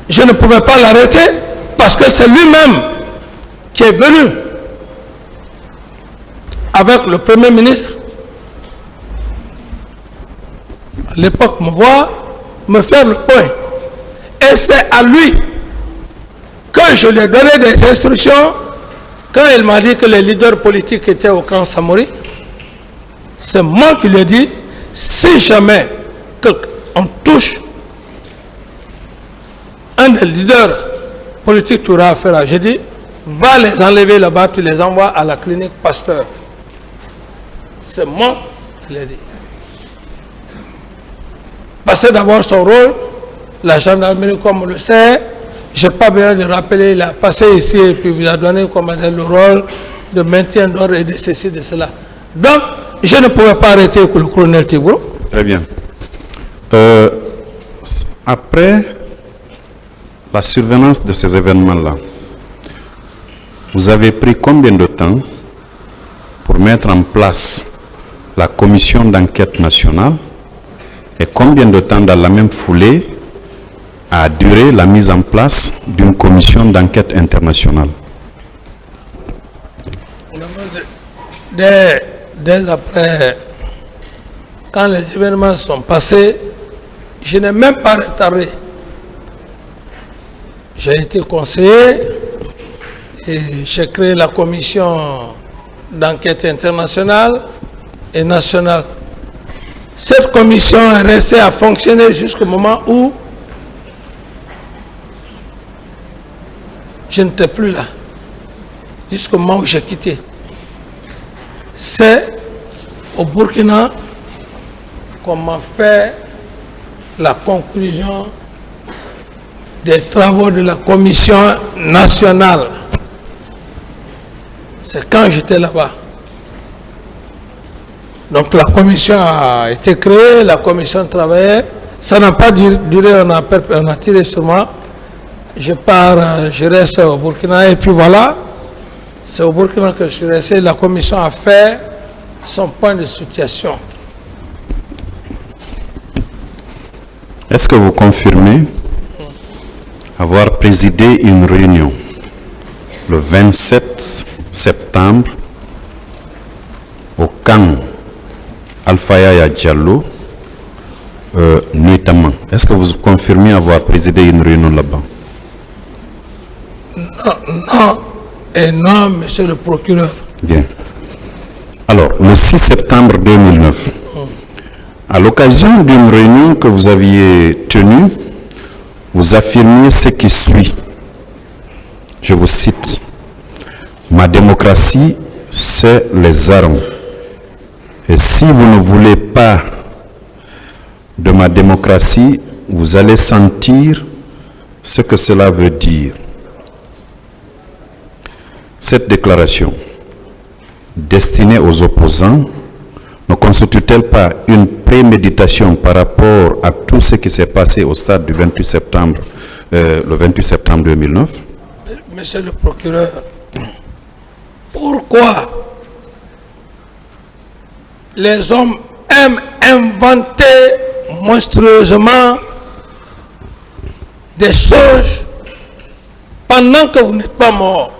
je ne pouvais pas l'arrêter parce que c'est lui-même qui est venu avec le Premier ministre à l'époque me voir, me faire le point. Et c'est à lui que je lui ai donné des instructions quand il m'a dit que les leaders politiques étaient au camp Samori. C'est moi qui lui ai dit, si jamais on touche un des leaders politiques, tu auras affaire à, j'ai dit, va les enlever là-bas, tu les envoies à la clinique Pasteur. C'est moi qui l'ai dit. Passer d'abord son rôle, la gendarmerie comme on le sait, je n'ai pas besoin de rappeler, il a passé ici et puis vous a donné comme le rôle de maintien d'ordre et de ceci, de cela. Donc, je ne pouvais pas arrêter le colonel Tébouré. Très bien. Après la survenance de ces événements-là, vous avez pris combien de temps pour mettre en place la commission d'enquête nationale et combien de temps dans la même foulée a duré la mise en place d'une commission d'enquête internationale? Dès après, quand les événements sont passés, Je n'ai même pas retardé. J'ai été conseiller et j'ai créé la commission d'enquête internationale et nationale. Cette commission est restée à fonctionner jusqu'au moment où je n'étais plus là. Jusqu'au moment où j'ai quitté. C'est au Burkina qu'on m'a fait la conclusion des travaux de la commission nationale. C'est quand j'étais là-bas. Donc la commission a été créée, la commission travaillait. Ça n'a pas duré, on a tiré sur moi. Je pars, je reste au Burkina et puis voilà. C'est au Burkina que je suis resté. La commission a fait son point de situation. Est-ce que vous confirmez avoir présidé une réunion le 27 septembre au camp Alpha Yaya Diallo, nuitamment? Est-ce que vous confirmez avoir présidé une réunion là-bas? Non, et non, monsieur le procureur. Bien. Alors, le 6 septembre 2009, à l'occasion d'une réunion que vous aviez tenue, vous affirmiez ce qui suit. Je vous cite. Ma démocratie, c'est les armes. Et si vous ne voulez pas de ma démocratie, vous allez sentir ce que cela veut dire. Cette déclaration, destinée aux opposants, ne constitue-t-elle pas une préméditation par rapport à tout ce qui s'est passé au stade du 28 septembre, le 28 septembre 2009? Monsieur le procureur, pourquoi les hommes aiment inventer monstrueusement des choses pendant que vous n'êtes pas mort?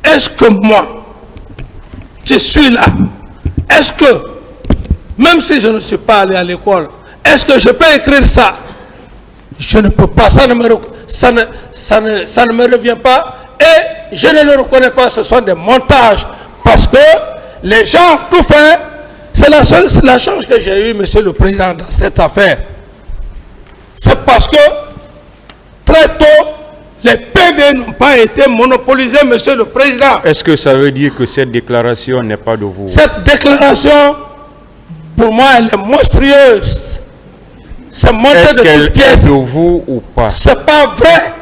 Est-ce que moi, je suis là? Est-ce que, même si je ne suis pas allé à l'école, est-ce que je peux écrire ça? Je ne peux pas, ça ne me revient pas et je ne le reconnais pas, ce sont des montages parce que les gens ont tout fait. C'est la chance que j'ai eue, monsieur le président, dans cette affaire. C'est parce que très tôt, les PV n'ont pas été monopolisés, monsieur le président. Est-ce que ça veut dire que cette déclaration n'est pas de vous? Cette déclaration, pour moi, elle est monstrueuse. C'est monté de toutes pièces. Est-ce qu'elle est de vous ou pas? C'est pas vrai.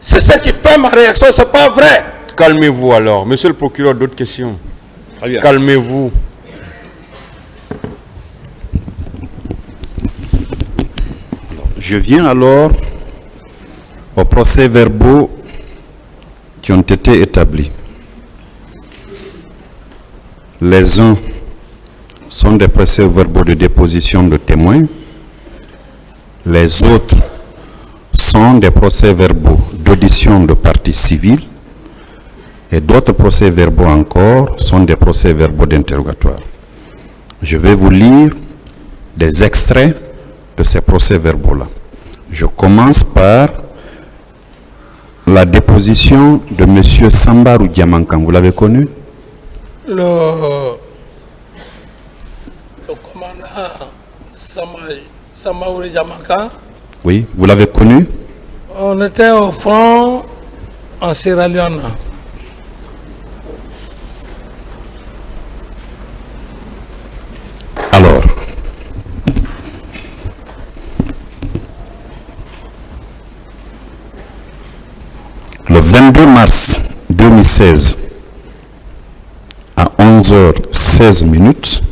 C'est ce qui fait ma réaction, c'est pas vrai. Calmez-vous alors. Monsieur le procureur, d'autres questions? Calmez-vous. Je viens alors aux procès-verbaux qui ont été établis. Les uns sont des procès-verbaux de déposition de témoins. Les autres sont des procès-verbaux d'audition de parties civiles. Et d'autres procès-verbaux encore sont des procès-verbaux d'interrogatoire. Je vais vous lire des extraits de ces procès-verbaux-là. Je commence par la déposition de M. Sambarou Diamankan. Vous l'avez connu? Le commandant Sambarou Diamankan. Oui, vous l'avez connu? On était au front en Sierra Leone. Alors, le 22 mars 2016, à 11h16,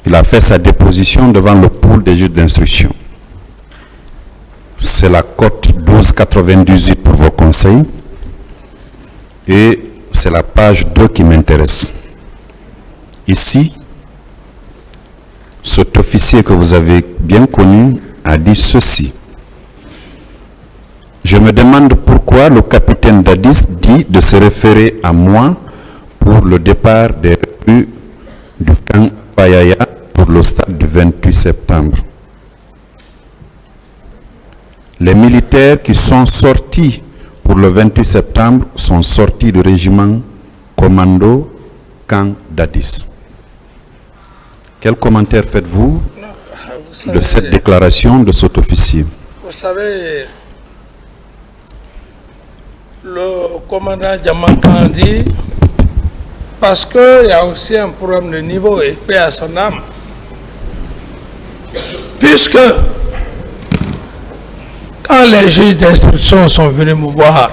il a fait sa déposition devant le pôle des juges d'instruction. C'est la cote 1298 pour vos conseils et c'est la page 2 qui m'intéresse. Ici, cet officier que vous avez bien connu a dit ceci. Je me demande pourquoi le capitaine Dadis dit de se référer à moi pour le départ des recrues du camp Fayaya pour le stade du 28 septembre. Les militaires qui sont sortis pour le 28 septembre sont sortis du régiment commando Camp Dadis. Quel commentaire faites-vous de cette déclaration de cet officier? Vous savez, le commandant Diamankan dit, parce qu'il y a aussi un problème de niveau et paix à son âme, puisque quand les juges d'instruction sont venus me voir,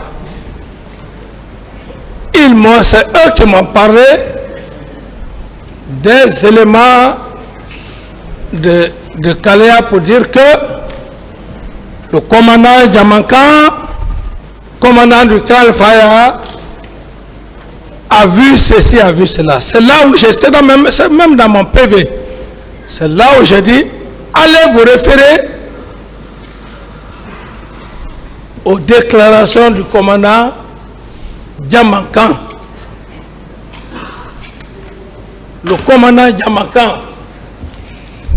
c'est eux qui m'ont parlé des éléments de Kalea pour dire que le commandant Diamankan, commandant du Kalfaya, a vu ceci, a vu cela. C'est là où c'est même dans mon PV. C'est là où j'ai dit, allez vous référer aux déclarations du commandant Diamankan. Le commandant Diamankan,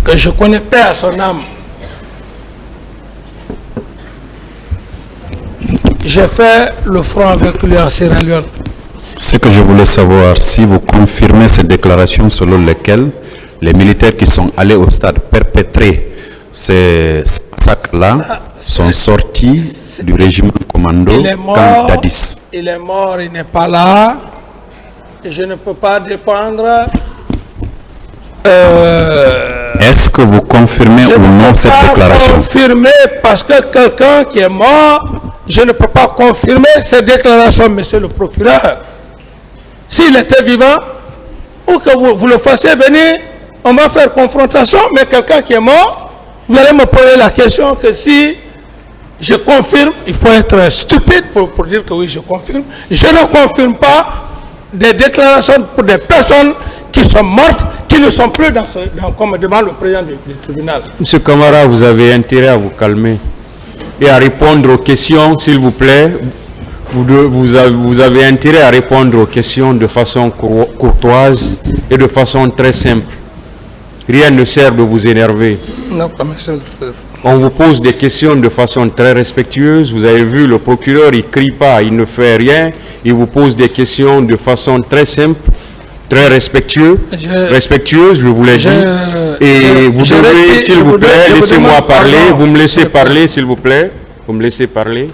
que je connais pas à son âme, j'ai fait le front avec lui en Sierra Leone. Ce que je voulais savoir, si vous confirmez ces déclarations selon lesquelles les militaires qui sont allés au stade perpétrer ces massacres-là sont sortis du régiment commando Camp Dadis. Il est mort, il n'est pas là. Et je ne peux pas défendre. Est-ce que vous confirmez ou non cette déclaration? Je ne peux pas confirmer parce que quelqu'un qui est mort, je ne peux pas confirmer cette déclaration, monsieur le procureur. S'il était vivant, ou que vous le fassiez venir, on va faire confrontation, mais quelqu'un qui est mort, vous allez me poser la question que si je confirme, il faut être stupide pour dire que oui, je confirme. Je ne confirme pas des déclarations pour des personnes qui sont mortes, qui ne sont plus comme devant le président du tribunal. Monsieur Camara, vous avez intérêt à vous calmer et à répondre aux questions, s'il vous plaît. Vous avez intérêt à répondre aux questions de façon courtoise et de façon très simple. Rien ne sert de vous énerver. Non, pas monsieur. On vous pose des questions de façon très respectueuse. Vous avez vu, le procureur, il ne crie pas, il ne fait rien. Il vous pose des questions de façon très simple, très respectueuse, je vous l'ai dit. Et vous devez, s'il vous plaît, laissez-moi parler. Vous me laissez parler, s'il vous plaît. Vous me laissez parler.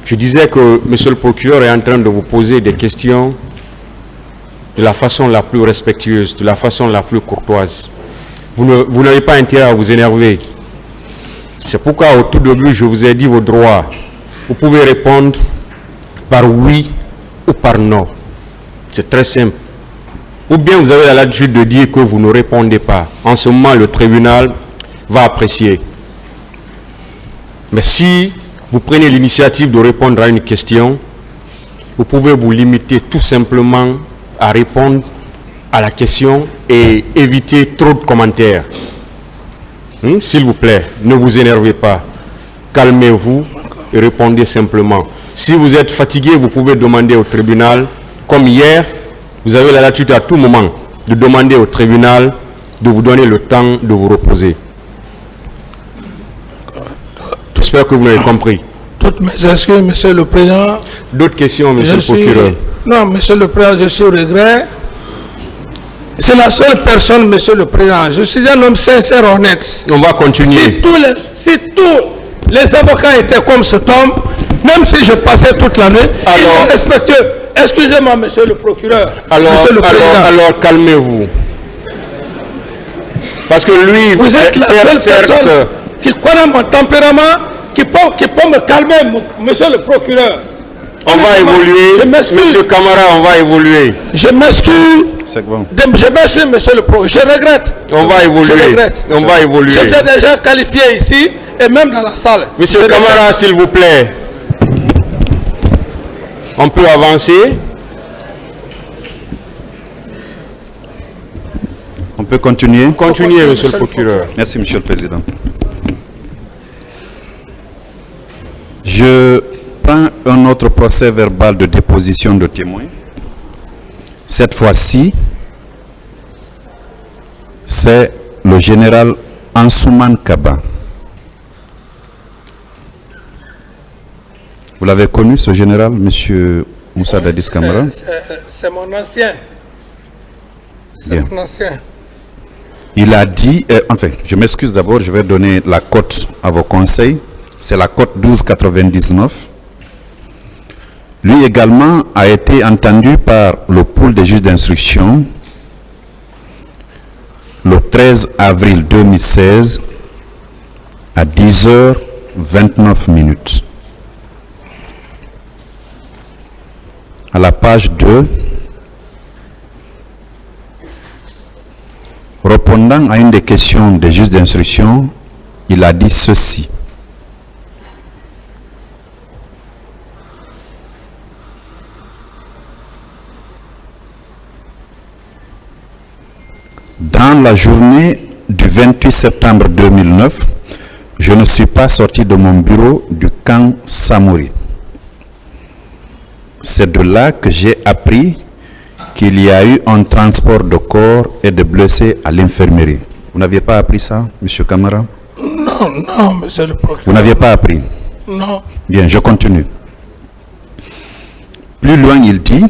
Je disais que monsieur le procureur est en train de vous poser des questions de la façon la plus respectueuse, de la façon la plus courtoise. Vous n'avez pas intérêt à vous énerver. C'est pourquoi au tout début, je vous ai dit vos droits. Vous pouvez répondre par oui ou par non. C'est très simple. Ou bien vous avez l'habitude de dire que vous ne répondez pas. En ce moment, le tribunal va apprécier. Mais si vous prenez l'initiative de répondre à une question, vous pouvez vous limiter tout simplement à répondre à la question et éviter trop de commentaires. S'il vous plaît, ne vous énervez pas. Calmez-vous et répondez simplement. Si vous êtes fatigué, vous pouvez demander au tribunal, comme hier, vous avez la latitude à tout moment de demander au tribunal de vous donner le temps de vous reposer. J'espère que vous l'avez compris. Toutes mes excuses, monsieur le président. D'autres questions, monsieur le procureur? Non, monsieur le président, je suis au regret. C'est la seule personne, monsieur le président. Je suis un homme sincère, honnête. On va continuer. Si tous les avocats étaient comme cet homme, même si je passais toute la nuit, ils sont respectueux. Excusez-moi, monsieur le procureur. Alors calmez-vous. Parce que lui, vous êtes la seule personne qui connaît mon tempérament, qui peut me calmer, monsieur le procureur. On va évoluer, monsieur Camara, on va évoluer. Je m'excuse. C'est bon. Je m'excuse, monsieur le procureur. Je regrette. On va évoluer. Je regrette. On va évoluer. J'étais déjà qualifié ici et même dans la salle. Monsieur Camara, s'il vous plaît. On peut avancer. On peut continuer? Continuez, monsieur le procureur. Merci, monsieur le président. Je prends un autre procès verbal de déposition de témoins. Cette fois-ci, c'est le général Ansouman Kaba. Vous l'avez connu, ce général, M. Moussa Dadis Camara? C'est mon ancien. Bien. C'est mon ancien. Il a dit, enfin, je m'excuse d'abord, je vais donner la cote à vos conseils. C'est la cote 12,99. Lui également a été entendu par le pôle des juges d'instruction le 13 avril 2016 à 10h29. À la page 2, répondant à une des questions des juges d'instruction, il a dit ceci. Dans la journée du 28 septembre 2009, je ne suis pas sorti de mon bureau du camp Samori. C'est de là que j'ai appris qu'il y a eu un transport de corps et de blessés à l'infirmerie. Vous n'aviez pas appris ça, M. Camara? Non, non, monsieur le procureur. Vous n'aviez pas appris? Non. Bien, je continue. Plus loin, il dit,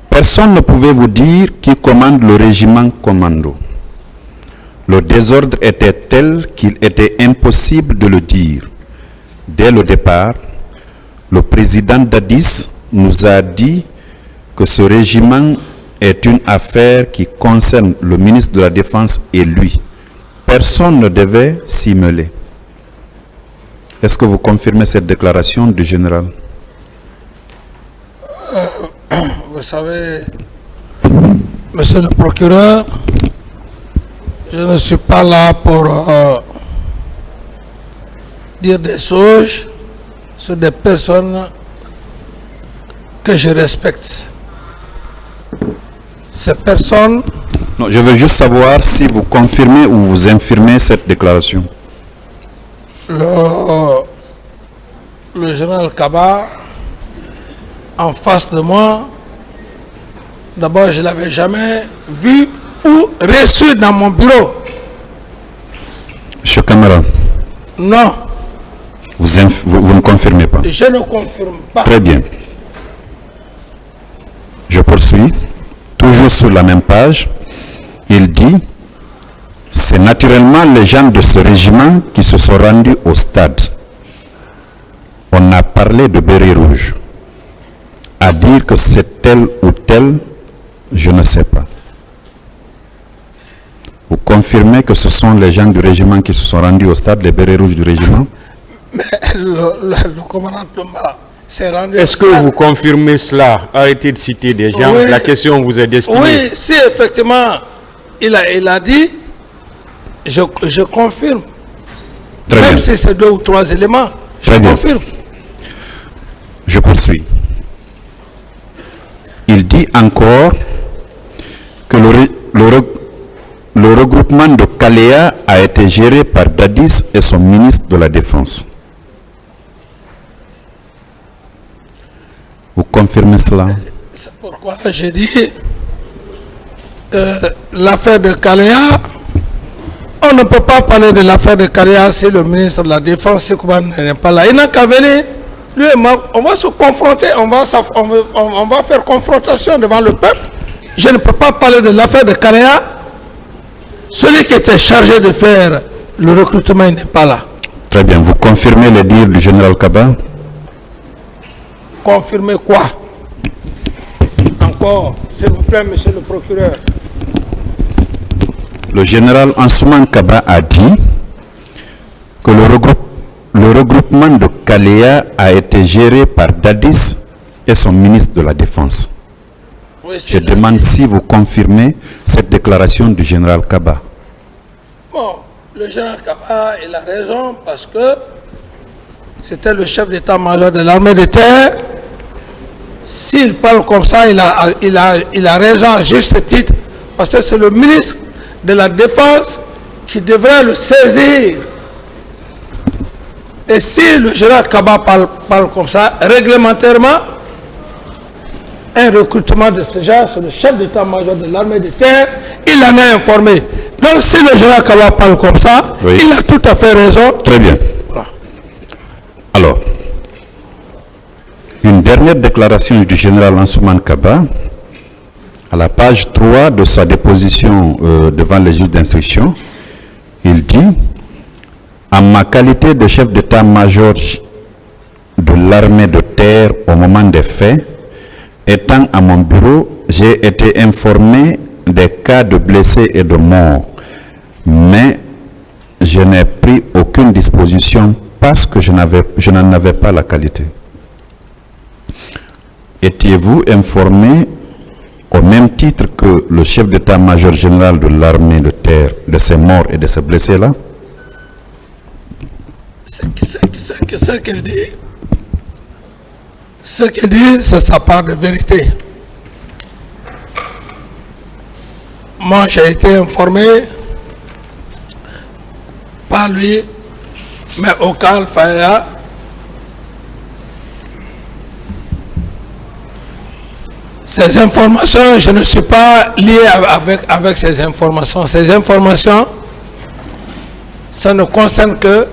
personne ne pouvait vous dire qui commande le régiment commando. Le désordre était tel qu'il était impossible de le dire. Dès le départ, le président Dadis nous a dit que ce régiment est une affaire qui concerne le ministre de la Défense et lui. Personne ne devait s'y mêler. Est-ce que vous confirmez cette déclaration du général? Vous savez, monsieur le procureur, je ne suis pas là pour dire des choses sur des personnes que je respecte. Ces personnes... Non, je veux juste savoir si vous confirmez ou vous infirmez cette déclaration. Le général Kaba, en face de moi, d'abord je ne l'avais jamais vu ou reçu dans mon bureau. Monsieur Camara. Non. Vous ne confirmez pas? Je ne confirme pas. Très bien. Je poursuis. Toujours sur la même page, il dit, c'est naturellement les gens de ce régiment qui se sont rendus au stade. On a parlé de béret rouge. À dire que c'est tel ou tel, je ne sais pas. Vous confirmez que ce sont les gens du régiment qui se sont rendus au stade, les bérets rouges du régiment? Mais le commandant Tomba s'est rendu... Est-ce que vous confirmez cela? Arrêtez de citer des gens. Oui. La question vous est destinée. Oui, si effectivement il a dit, je confirme. Très Même bien. si c'est 2 ou 3 éléments, je Très bien. confirme. Je poursuis. Il dit encore que le regroupement de Kalea a été géré par Dadis et son ministre de la Défense. Vous confirmez cela? C'est pourquoi j'ai dit que l'affaire de Kalea, on ne peut pas parler de l'affaire de Kalea si le ministre de la Défense n'est pas là. Il n'a qu'à venir. Lui et moi, on va se confronter, on va faire confrontation devant le peuple. Je ne peux pas parler de l'affaire de Kalea. Celui qui était chargé de faire le recrutement, il n'est pas là. Très bien. Vous confirmez les dires du général Kaba? Confirmer quoi? Encore, s'il vous plaît, monsieur le procureur. Le général Ansouman Kaba a dit que le regroupement de Kalea a été géré par Dadis et son ministre de la Défense. Oui, Je demande si vous confirmez cette déclaration du général Kaba. Bon, le général Kaba, il a raison parce que c'était le chef d'état-major de l'armée de terre. S'il parle comme ça, il a raison à juste titre parce que c'est le ministre de la Défense qui devrait le saisir. Et si le général Kaba parle comme ça, réglementairement, un recrutement de ce genre, c'est le chef d'état-major de l'armée de terre, il en a informé. Donc si le général Kaba parle comme ça, Oui. il a tout à fait raison. Très bien. Voilà. Alors, Une dernière déclaration du général Ansouman Kaba, à la page 3 de sa déposition devant les juges d'instruction, il dit « En ma qualité de chef d'état-major de l'armée de terre au moment des faits, étant à mon bureau, j'ai été informé des cas de blessés et de morts, mais je n'ai pris aucune disposition parce que je n'en avais pas la qualité. » Étiez-vous informé au même titre que le chef d'état-major général de l'armée de terre de ces morts et de ces blessés-là? Ce qu'il dit, c'est sa part de vérité. Moi, j'ai été informé par lui, mais aucun Faya. Ces informations, je ne suis pas lié avec ces informations. Ces informations, ça ne concerne que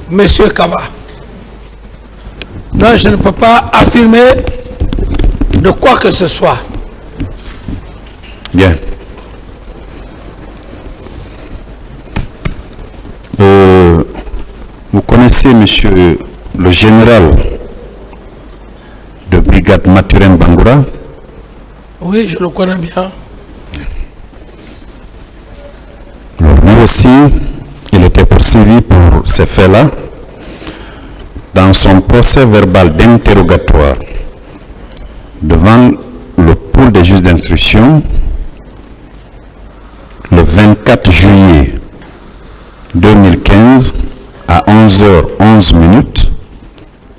M. Kaba. Non, je ne peux pas affirmer de quoi que ce soit. Bien. Vous connaissez, monsieur le général de brigade Mathurin Bangoura? Oui, je le connais bien. Alors, lui aussi, il était poursuivi pour ces faits-là. Dans son procès verbal d'interrogatoire devant le pôle des juges d'instruction, le 24 juillet 2015, à 11h11,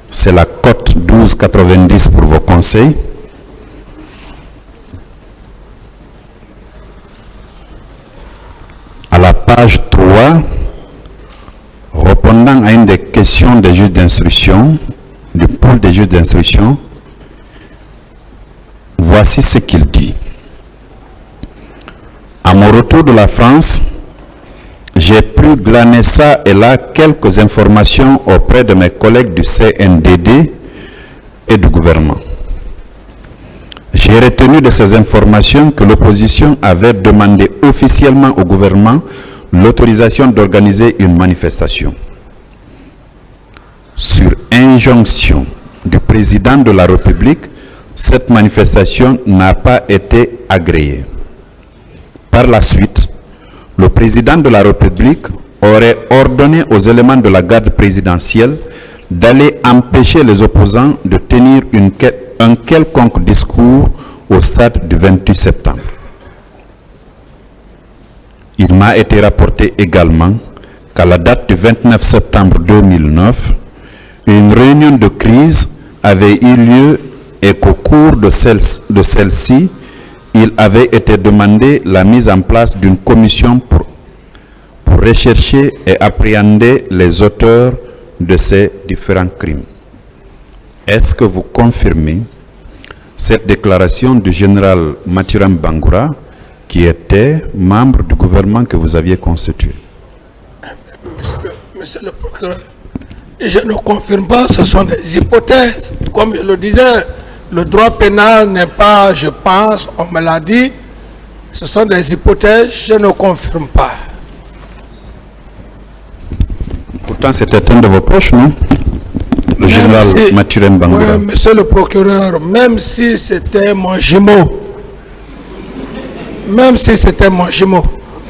c'est la cote 12,90 pour vos conseils. À la page 3, répondant à une des questions des juges d'instruction, du pôle des juges d'instruction, voici ce qu'il dit. À mon retour de la France, j'ai pu glaner ça et là quelques informations auprès de mes collègues du CNDD et du gouvernement. J'ai retenu de ces informations que l'opposition avait demandé officiellement au gouvernement l'autorisation d'organiser une manifestation. Sur injonction du président de la République, cette manifestation n'a pas été agréée. Par la suite, le président de la République aurait ordonné aux éléments de la garde présidentielle d'aller empêcher les opposants de tenir un quelconque discours au stade du 28 septembre. Il m'a été rapporté également qu'à la date du 29 septembre 2009, une réunion de crise avait eu lieu et qu'au cours de celle-ci, il avait été demandé la mise en place d'une commission pour rechercher et appréhender les auteurs de ces différents crimes. Est-ce que vous confirmez cette déclaration du général Mathurin Bangoura, qui était membre du gouvernement que vous aviez constitué? Monsieur le procureur, je ne confirme pas, ce sont des hypothèses. Comme je le disais, le droit pénal n'est pas, je pense, on me l'a dit, ce sont des hypothèses, je ne confirme pas. Pourtant, c'était un de vos proches, non? Le général Mathurin Bangoura. Oui, monsieur le procureur, même si c'était mon jumeau,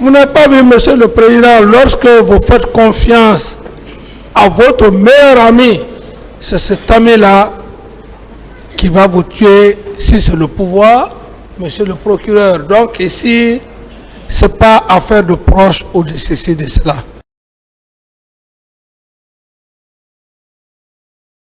vous n'avez pas vu, monsieur le président, lorsque vous faites confiance à votre meilleur ami, c'est cet ami-là qui va vous tuer si c'est le pouvoir, monsieur le procureur. Donc ici, ce n'est pas affaire de proche ou de ceci, de cela.